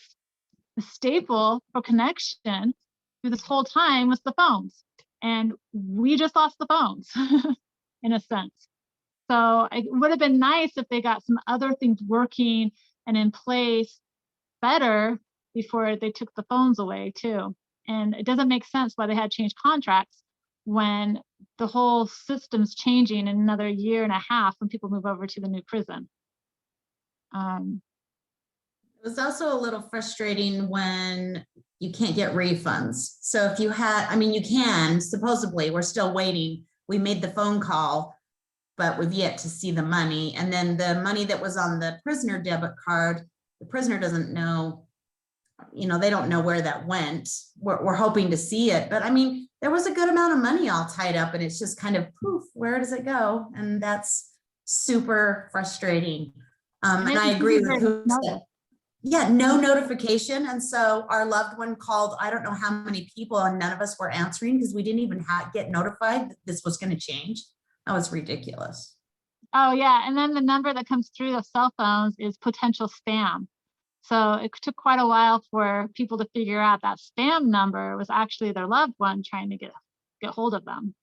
Speaker 8: staple for connection through this whole time was the phones. And we just lost the phones in a sense. So it would have been nice if they got some other things working and in place better before they took the phones away too. And it doesn't make sense why they had changed contracts when the whole system's changing in another year and a half when people move over to the new prison.
Speaker 11: It was also a little frustrating when you can't get refunds. So if you had, I mean, you can, supposedly, we're still waiting. We made the phone call, but we've yet to see the money. And then the money that was on the prisoner debit card, the prisoner doesn't know, you know, they don't know where that went. We're hoping to see it, but I mean, there was a good amount of money all tied up and it's just kind of poof, where does it go? And that's super frustrating. And I agree with who said, yeah, no notification. And so our loved one called, I don't know how many people, and none of us were answering because we didn't even get notified that this was going to change. That was ridiculous.
Speaker 8: Oh yeah, and then the number that comes through the cell phones is potential spam. So it took quite a while for people to figure out that spam number was actually their loved one trying to get hold of them.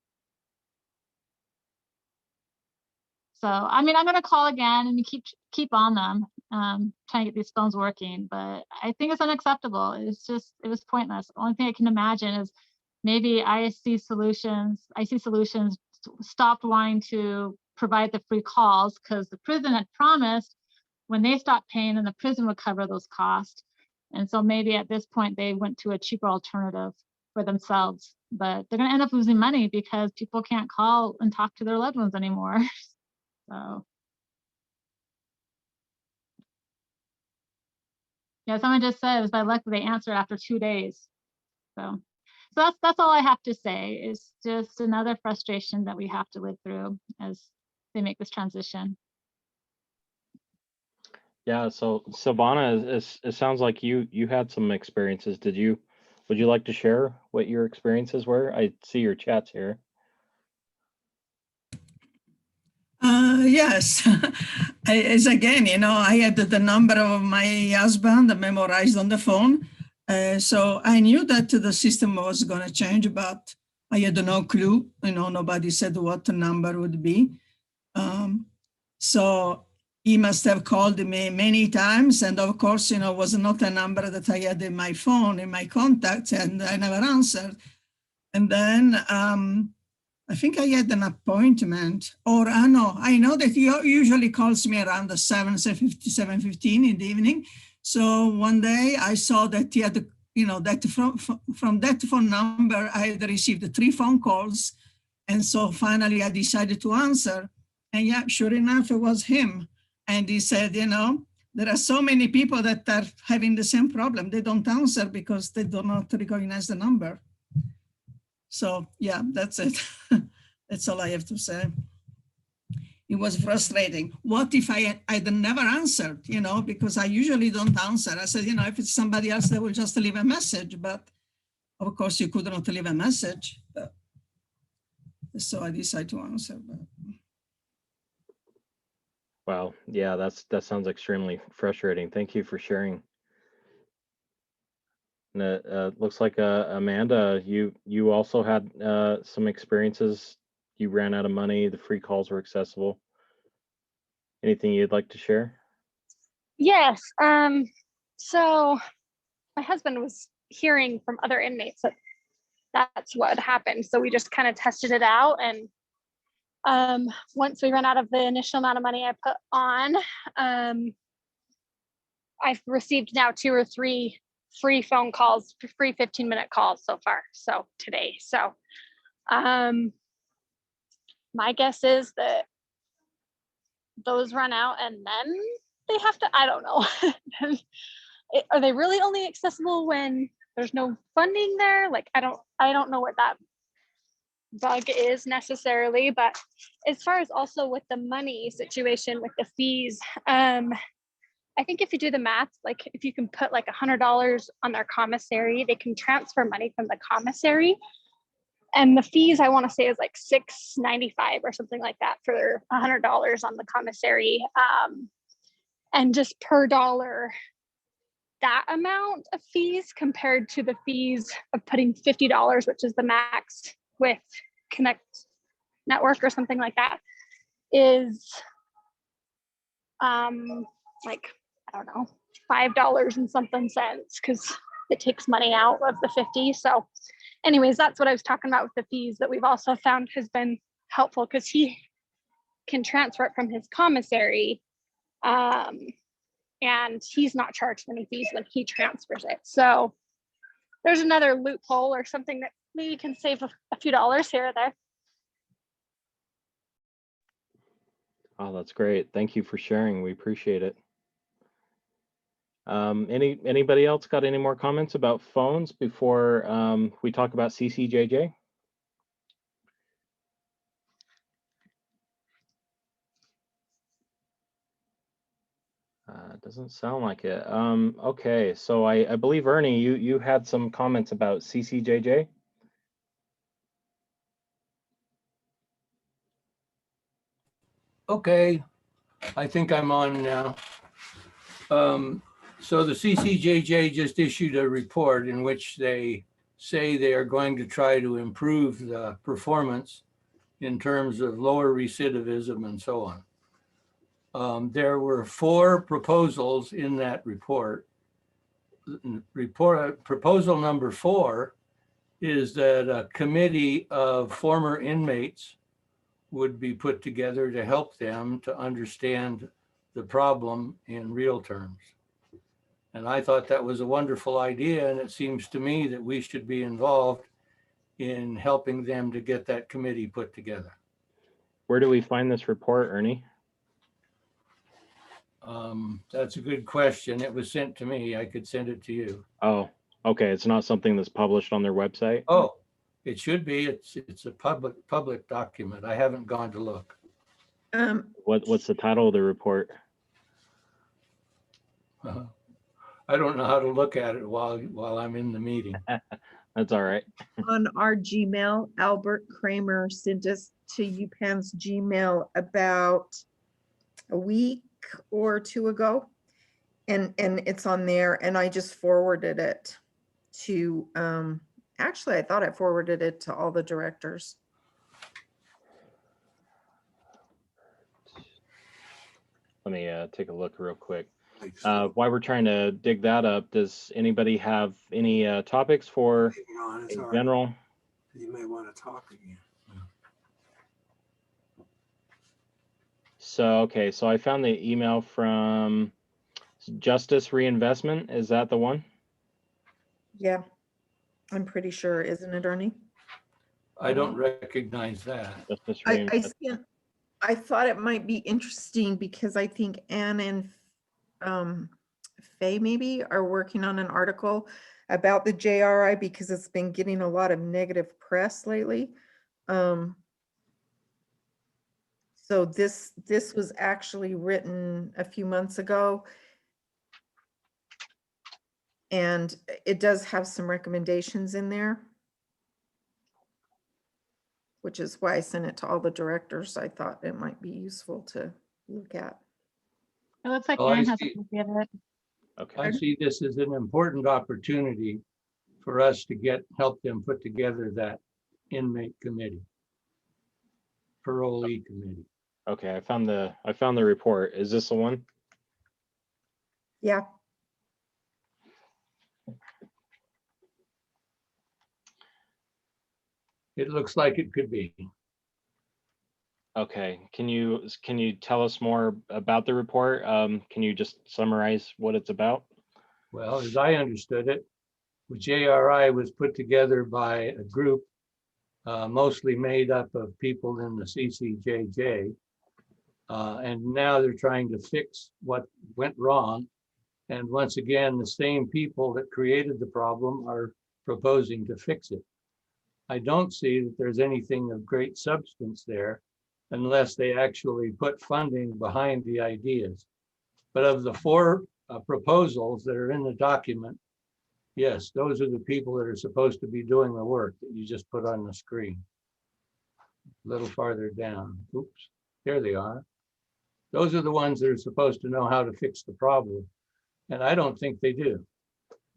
Speaker 8: So, I mean, I'm going to call again and keep on them, trying to get these phones working, but I think it's unacceptable. It was pointless. The only thing I can imagine is maybe IC Solutions stopped wanting to provide the free calls because the prison had promised when they stopped paying, then the prison would cover those costs. And so maybe at this point they went to a cheaper alternative for themselves, but they're going to end up losing money because people can't call and talk to their loved ones anymore. So yeah, someone just said it was by luck that they answered after 2 days. So that's all I have to say. It's just another frustration that we have to live through as they make this transition.
Speaker 1: Yeah, so Silvana, it sounds like you had some experiences. Would you like to share what your experiences were? I see your chats here.
Speaker 6: Yes, as again, you know, I had the number of my husband memorized on the phone. So I knew that the system was going to change, but I had no clue, you know, nobody said what the number would be. So he must have called me many times. And of course, you know, was not a number that I had in my phone, in my contacts, and I never answered. And then I think I had an appointment, or no, I know that he usually calls me around the 7:15 in the evening. So one day I saw that he had, you know, that from that phone number, I had received 3 phone calls. And so finally I decided to answer. And yeah, sure enough, it was him. And he said, you know, there are so many people that are having the same problem. They don't answer because they do not recognize the number. So yeah, that's it. That's all I have to say. It was frustrating. What if I'd never answered, you know, because I usually don't answer. I said, you know, if it's somebody else, they will just leave a message. But of course you could not leave a message. So I decided to answer. But...
Speaker 1: Wow, yeah, that sounds extremely frustrating. Thank you for sharing. And it looks like Amanda, you also had some experiences you ran out of money, the free calls were accessible. Anything you'd like to share?
Speaker 12: Yes. So my husband was hearing from other inmates that that's what happened. So we just kind of tested it out. And once we ran out of the initial amount of money I put on, I've received now 2 or 3 free phone calls, free 15-minute calls so far. So today. So my guess is that those run out and then they have to, I don't know. Are they really only accessible when there's no funding there? Like, I don't know what that bug is necessarily, but as far as also with the money situation with the fees, I think if you do the math, like if you can put like $100 on their commissary, they can transfer money from the commissary. And the fees, I want to say, is like $6.95 or something like that for $100 on the commissary. And just per dollar, that amount of fees compared to the fees of putting $50, which is the max with Connect Network or something like that, is like, I don't know, $5 and something cents, because it takes money out of the 50. So anyways, that's what I was talking about with the fees that we've also found has been helpful, because he can transfer it from his commissary, and he's not charged any fees when he transfers it. So there's another loophole or something that maybe can save a few dollars here or there.
Speaker 1: Oh, that's great. Thank you for sharing. We appreciate it. Anybody else got any more comments about phones before we talk about CCJJ? Doesn't sound like it. Okay, so I believe Ernie, you had some comments about CCJJ.
Speaker 5: Okay, I think I'm on now. So the CCJJ just issued a report in which they say they are going to try to improve the performance in terms of lower recidivism and so on. There were 4 proposals in that report. Proposal number 4 is that a committee of former inmates would be put together to help them to understand the problem in real terms. And I thought that was a wonderful idea, and it seems to me that we should be involved in helping them to get that committee put together.
Speaker 1: Where do we find this report, Ernie?
Speaker 5: That's a good question. It was sent to me. I could send it to you.
Speaker 1: Oh, okay. It's not something that's published on their website?
Speaker 5: Oh, it should be. It's a public document. I haven't gone to look.
Speaker 1: What's the title of the report?
Speaker 5: I don't know how to look at it while I'm in the meeting.
Speaker 1: That's all right.
Speaker 2: On our Gmail, Albert Kramer sent us to Upan's Gmail about a week or 2 ago. And it's on there, and I just forwarded it to, actually, I thought I forwarded it to all the directors.
Speaker 1: Let me take a look real quick. While we're trying to dig that up, does anybody have any topics for general?
Speaker 13: You may want to talk again.
Speaker 1: So, okay, so I found the email from Justice Reinvestment. Is that the one?
Speaker 2: Yeah, I'm pretty sure, isn't it, Ernie?
Speaker 5: I don't recognize that.
Speaker 1: Justice
Speaker 2: I thought it might be interesting because I think Anne and Faye maybe are working on an article about the JRI because it's been getting a lot of negative press lately. So this was actually written a few months ago, and it does have some recommendations in there, which is why I sent it to all the directors. I thought it might be useful to look at.
Speaker 8: It looks like
Speaker 5: Oh, I
Speaker 8: Aaron has
Speaker 5: see.
Speaker 8: a copy of it.
Speaker 1: Okay.
Speaker 5: I see this as an important opportunity for us to help them put together that inmate committee. parolee committee.
Speaker 1: Okay, I found the report. Is this the one?
Speaker 2: Yeah.
Speaker 5: It looks like it could be.
Speaker 1: Okay, can you tell us more about the report? Can you just summarize what it's about?
Speaker 5: Well, as I understood it, JRI was put together by a group mostly made up of people in the CCJJ. And now they're trying to fix what went wrong. And once again, the same people that created the problem are proposing to fix it. I don't see that there's anything of great substance there unless they actually put funding behind the ideas. But of the four proposals that are in the document, yes, those are the people that are supposed to be doing the work that you just put on the screen. A little farther down. Oops, there they are. Those are the ones that are supposed to know how to fix the problem. And I don't think they do.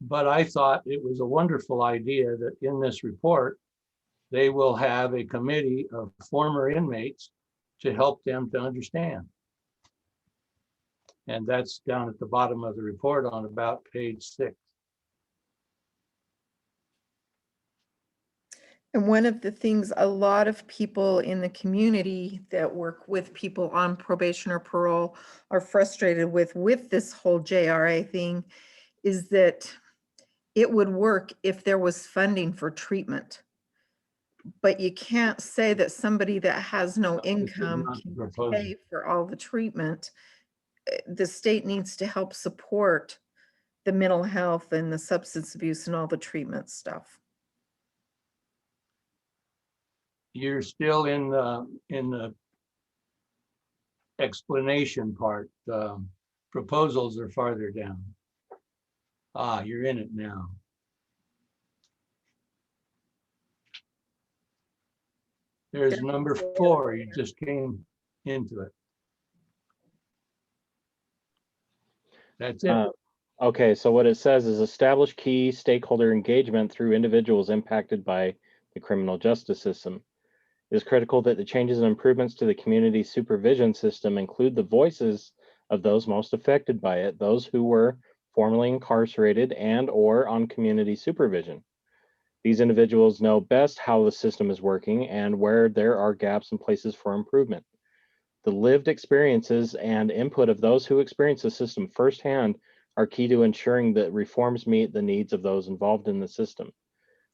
Speaker 5: But I thought it was a wonderful idea that in this report, they will have a committee of former inmates to help them to understand. And that's down at the bottom of the report on about page 6.
Speaker 2: And one of the things a lot of people in the community that work with people on probation or parole are frustrated with this whole JRA thing is that it would work if there was funding for treatment. But you can't say that somebody that has no income can pay for all the treatment. The state needs to help support the mental health and the substance abuse and all the treatment stuff.
Speaker 5: You're still in the explanation part. Proposals are farther down. Ah, you're in it now. There's number 4. You just came into it. That's it.
Speaker 1: Okay, so what it says is establish key stakeholder engagement through individuals impacted by the criminal justice system. It is critical that the changes and improvements to the community supervision system include the voices of those most affected by it, those who were formerly incarcerated and or on community supervision. These individuals know best how the system is working and where there are gaps and places for improvement. The lived experiences and input of those who experience the system firsthand are key to ensuring that reforms meet the needs of those involved in the system.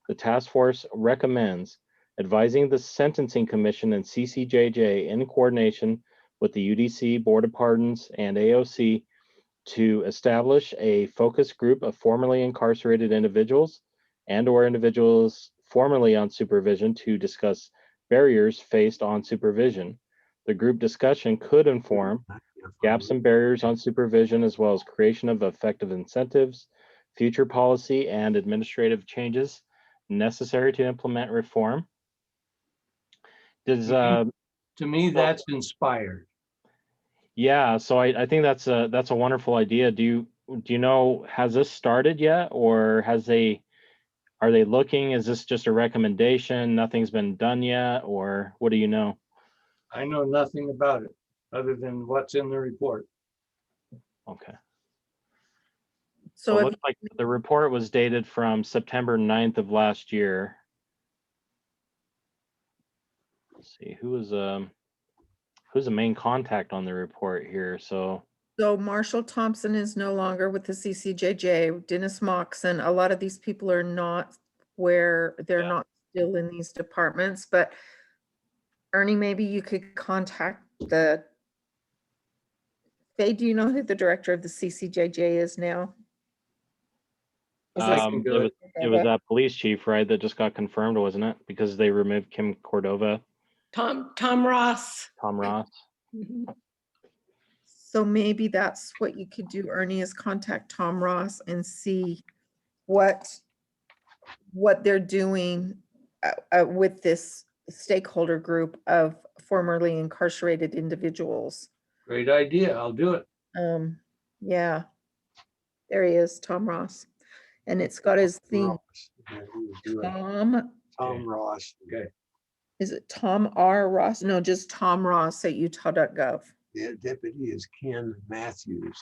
Speaker 1: The task force recommends advising the Sentencing Commission and CCJJ in coordination with the UDC, Board of Pardons, and AOC to establish a focus group of formerly incarcerated individuals and or individuals formerly on supervision to discuss barriers faced on supervision. The group discussion could inform gaps and barriers on supervision, as well as creation of effective incentives, future policy and administrative changes necessary to implement reform.
Speaker 5: To me, that's inspired.
Speaker 1: Yeah, so I think that's a wonderful idea. Do you know, has this started yet, or are they looking? Is this just a recommendation? Nothing's been done yet, or what do you know?
Speaker 5: I know nothing about it other than what's in the report.
Speaker 1: Okay.
Speaker 2: So
Speaker 1: it looks like the report was dated from September 9th of last year. Let's see, who's the main contact on the report here? So
Speaker 2: Marshall Thompson is no longer with the CCJJ. Dennis Moxon, a lot of these people are not where they're not still in these departments, but Ernie, maybe you could contact Faye, do you know who the director of the CCJJ is now?
Speaker 1: it was that police chief, right, that just got confirmed, wasn't it? Because they removed Kim Cordova.
Speaker 10: Tom Ross.
Speaker 1: Tom Ross.
Speaker 10: Mhm.
Speaker 2: So maybe that's what you could do, Ernie, is contact Tom Ross and see what they're doing with this stakeholder group of formerly incarcerated individuals.
Speaker 5: Great idea. I'll do it.
Speaker 2: Yeah, there he is, Tom Ross. And it's got his thing.
Speaker 13: Tom Ross.
Speaker 5: Okay.
Speaker 2: Is it Tom R. Ross? No, just Tom Ross at utah.gov.
Speaker 13: The deputy is Ken Matthews.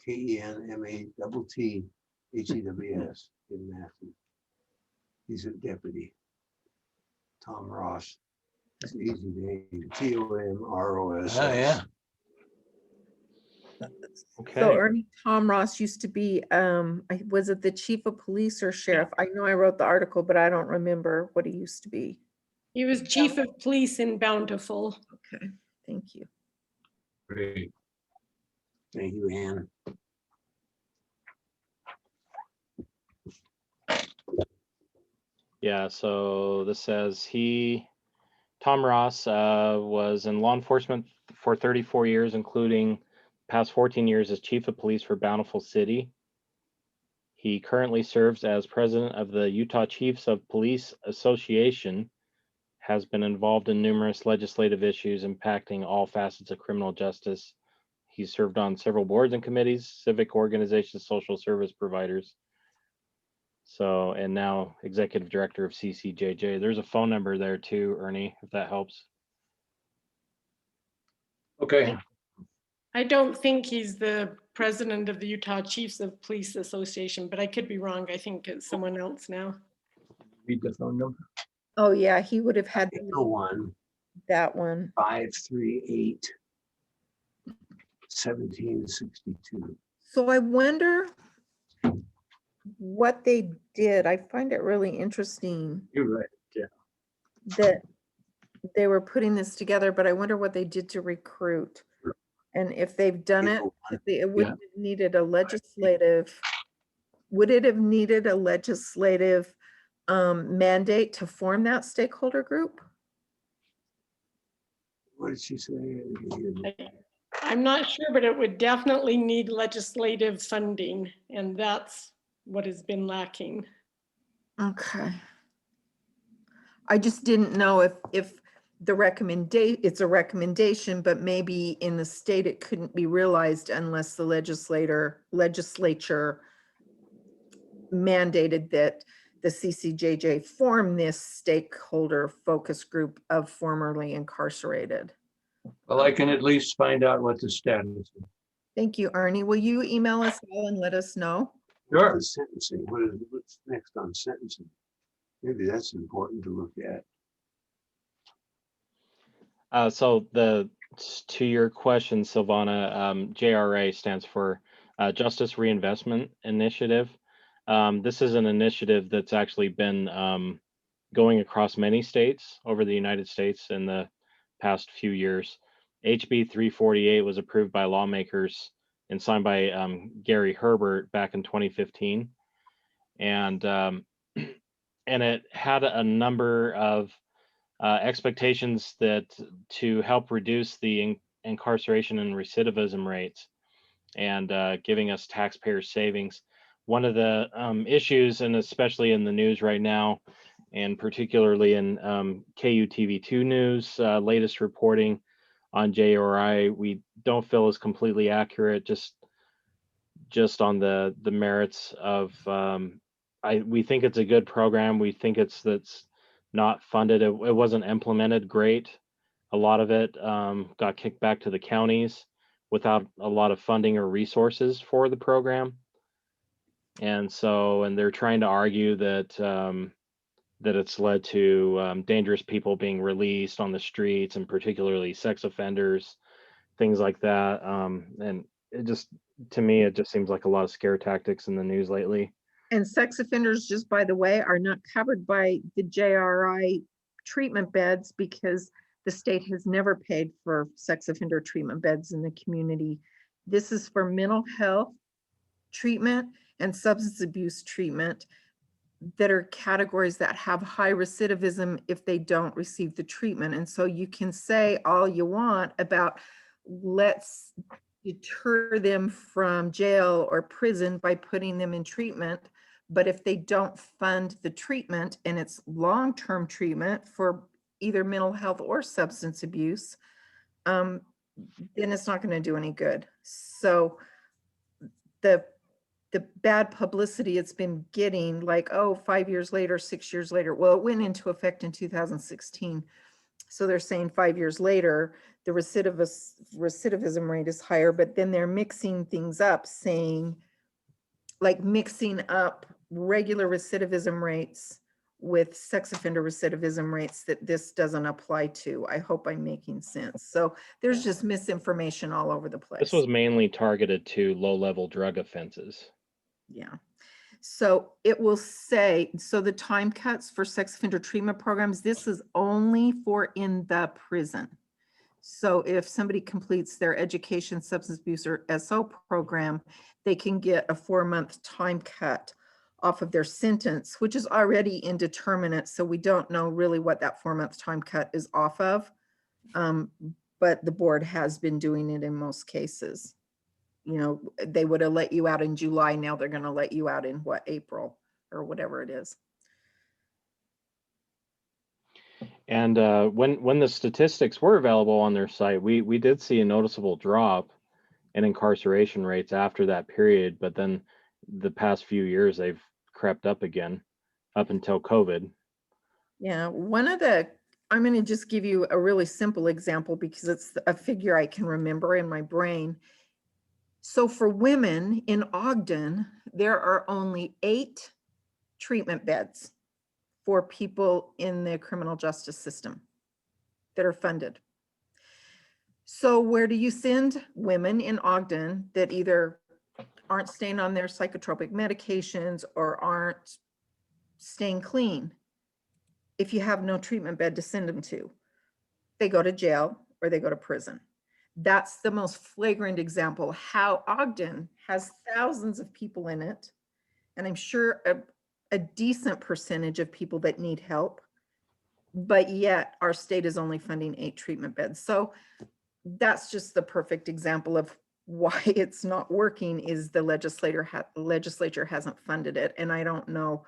Speaker 13: KenMattThews. Ken Matthews. He's a deputy. Tom Ross. It's an easy name. TOMROSS.
Speaker 5: Oh, yeah.
Speaker 1: Okay.
Speaker 2: So Ernie, Tom Ross used to be, was it the chief of police or sheriff? I know I wrote the article, but I don't remember what he used to be.
Speaker 10: He was chief of police in Bountiful.
Speaker 2: Okay, thank you.
Speaker 5: Great.
Speaker 13: Thank you, Ann.
Speaker 1: Yeah, so this says Tom Ross was in law enforcement for 34 years, including past 14 years as chief of police for Bountiful City. He currently serves as president of the Utah Chiefs of Police Association, has been involved in numerous legislative issues impacting all facets of criminal justice. He's served on several boards and committees, civic organizations, social service providers. So, and now executive director of CCJJ. There's a phone number there too, Ernie, if that helps.
Speaker 5: Okay.
Speaker 10: I don't think he's the president of the Utah Chiefs of Police Association, but I could be wrong. I think it's someone else now.
Speaker 5: Read the phone number.
Speaker 2: Oh, yeah, he would have had
Speaker 13: One,
Speaker 2: that one.
Speaker 13: 538 1762.
Speaker 2: So I wonder what they did. I find it really interesting
Speaker 5: You're right. Yeah.
Speaker 2: that they were putting this together, but I wonder what they did to recruit. And if they've done it, it would have needed a legislative, would it have needed a legislative mandate to form that stakeholder group?
Speaker 13: What did she say?
Speaker 10: I'm not sure, but it would definitely need legislative funding, and that's what has been lacking.
Speaker 2: Okay. I just didn't know if the recommendation, it's a recommendation, but maybe in the state it couldn't be realized unless the legislature mandated that the CCJJ form this stakeholder focus group of formerly incarcerated.
Speaker 5: Well, I can at least find out what the status is.
Speaker 2: Thank you, Ernie. Will you email us all and let us know?
Speaker 5: Sure.
Speaker 13: Sentencing. What's next on sentencing? Maybe that's important to look at.
Speaker 1: So to your question, Silvana, JRA stands for Justice Reinvestment Initiative. This is an initiative that's actually been going across many states over the United States in the past few years. HB 348 was approved by lawmakers and signed by Gary Herbert back in 2015. And it had a number of expectations that to help reduce the incarceration and recidivism rates and giving us taxpayer savings. One of the issues, and especially in the news right now, and particularly in KUTV2 News, latest reporting on JRI, we don't feel is completely accurate, just on the merits of, we think it's a good program. We think that's not funded. It wasn't implemented great. A lot of it got kicked back to the counties without a lot of funding or resources for the program. And they're trying to argue that it's led to dangerous people being released on the streets, and particularly sex offenders, things like that. And to me, it just seems like a lot of scare tactics in the news lately.
Speaker 2: And sex offenders, just by the way, are not covered by the JRI treatment beds because the state has never paid for sex offender treatment beds in the community. This is for mental health treatment and substance abuse treatment that are categories that have high recidivism if they don't receive the treatment. And so you can say all you want about let's deter them from jail or prison by putting them in treatment. But if they don't fund the treatment and it's long-term treatment for either mental health or substance abuse, then it's not going to do any good. So the the bad publicity it's been getting, like, oh, 5 years later, 6 years later. Well, it went into effect in 2016. So they're saying 5 years later, the recidivism rate is higher, but then they're mixing things up, saying, like mixing up regular recidivism rates with sex offender recidivism rates that this doesn't apply to. I hope I'm making sense. So there's just misinformation all over the place.
Speaker 1: This was mainly targeted to low-level drug offenses.
Speaker 2: Yeah. So it will say, so the time cuts for sex offender treatment programs, this is only for in the prison. So if somebody completes their education substance abuse or SO program, they can get a 4-month time cut off of their sentence, which is already indeterminate. So we don't know really what that 4-month time cut is off of. But the board has been doing it in most cases. You know, they would have let you out in July. Now they're going to let you out in what, April or whatever it is.
Speaker 1: And when the statistics were available on their site, we did see a noticeable drop in incarceration rates after that period, but then the past few years they've crept up again up until COVID.
Speaker 2: Yeah, I'm going to just give you a really simple example because it's a figure I can remember in my brain. So for women in Ogden, there are only 8 treatment beds for people in the criminal justice system that are funded. So where do you send women in Ogden that either aren't staying on their psychotropic medications or aren't staying clean? If you have no treatment bed to send them to, they go to jail or they go to prison. That's the most flagrant example how Ogden has thousands of people in it. And I'm sure a decent percentage of people that need help, but yet our state is only funding 8 treatment beds. So that's just the perfect example of why it's not working is the legislature hasn't funded it. And I don't know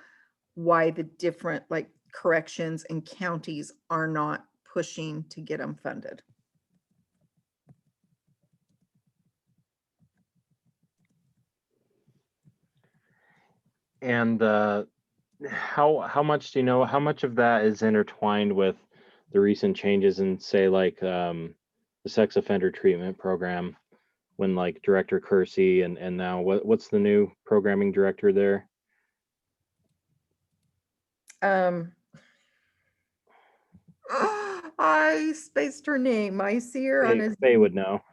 Speaker 2: why the different like corrections and counties are not pushing to get them funded.
Speaker 1: And how much do you know, how much of that is intertwined with the recent changes in, say, like the sex offender treatment program, when like Director Kersey and now what's the new programming director there?
Speaker 2: I spaced her name. I see her on his.
Speaker 1: They would know.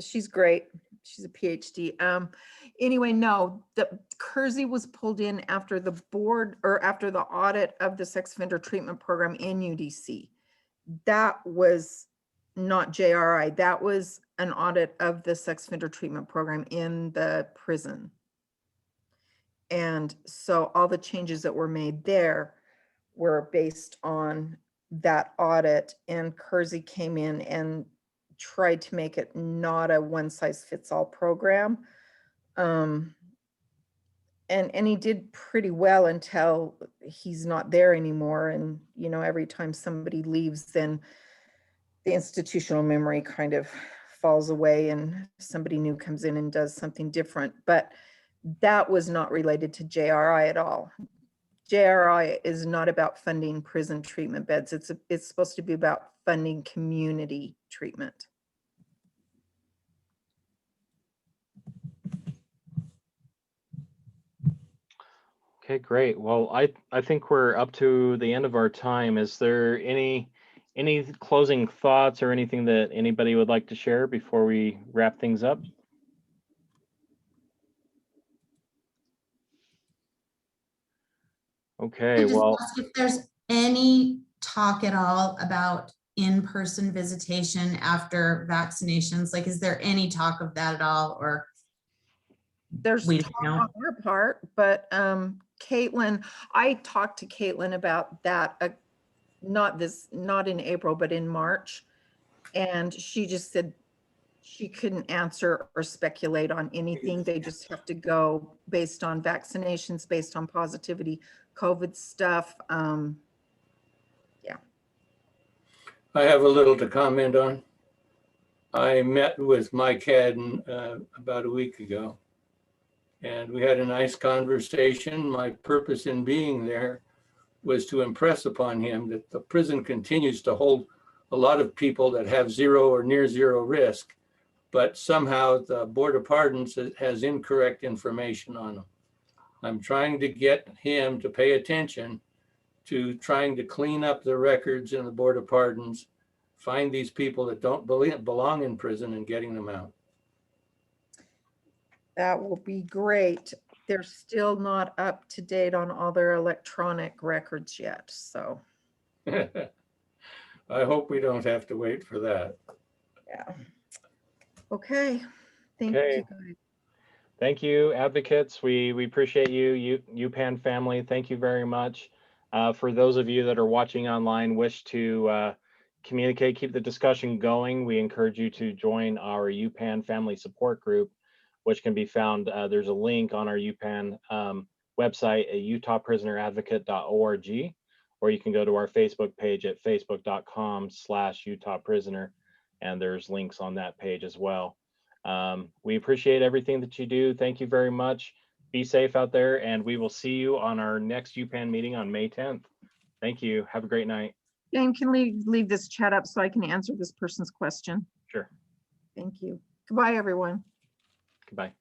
Speaker 2: She's great. She's a PhD. Anyway, no, the Kersey was pulled in after the board or after the audit of the sex offender treatment program in UDC. That was not JRI. That was an audit of the sex offender treatment program in the prison. And so all the changes that were made there were based on that audit, and Kersey came in and tried to make it not a one-size-fits-all program. And he did pretty well until he's not there anymore. And, you know, every time somebody leaves, then the institutional memory kind of falls away and somebody new comes in and does something different. But that was not related to JRI at all. JRI is not about funding prison treatment beds. It's supposed to be about funding community treatment.
Speaker 1: Okay, great. Well, I think we're up to the end of our time. Is there any closing thoughts or anything that anybody would like to share before we wrap things up? Okay,
Speaker 11: Just
Speaker 1: well,
Speaker 11: ask if there's any talk at all about in-person visitation after vaccinations. Like, is there any talk of that at all, or?
Speaker 2: There's talk on our part, but Caitlin, I talked to Caitlin about that, not in April, but in March. And she just said she couldn't answer or speculate on anything. They just have to go based on vaccinations, based on positivity, COVID stuff. Yeah.
Speaker 5: I have a little to comment on. I met with Mike Haddon about a week ago, and we had a nice conversation. My purpose in being there was to impress upon him that the prison continues to hold a lot of people that have zero or near zero risk, but somehow the Board of Pardons has incorrect information on them. I'm trying to get him to pay attention to trying to clean up the records in the Board of Pardons, find these people that don't belong in prison and getting them out.
Speaker 2: That will be great. They're still not up to date on all their electronic records yet, so.
Speaker 5: I hope we don't have to wait for that.
Speaker 2: Yeah. Okay. Thank
Speaker 1: Okay.
Speaker 2: you, guys.
Speaker 1: Thank you, advocates. We appreciate you, UPAN family. Thank you very much. For those of you that are watching online, wish to communicate, keep the discussion going, we encourage you to join our UPAN family support group, which can be found. There's a link on our UPAN website at utahprisoneradvocate.org, or you can go to our Facebook page at facebook.com/UtahPrisoner, and there's links on that page as well. We appreciate everything that you do. Thank you very much. Be safe out there, and we will see you on our next UPAN meeting on May 10th. Thank you. Have a great night.
Speaker 2: Jane, can leave this chat up so I can answer this person's question?
Speaker 1: Sure.
Speaker 2: Thank you. Goodbye, everyone.
Speaker 1: Goodbye.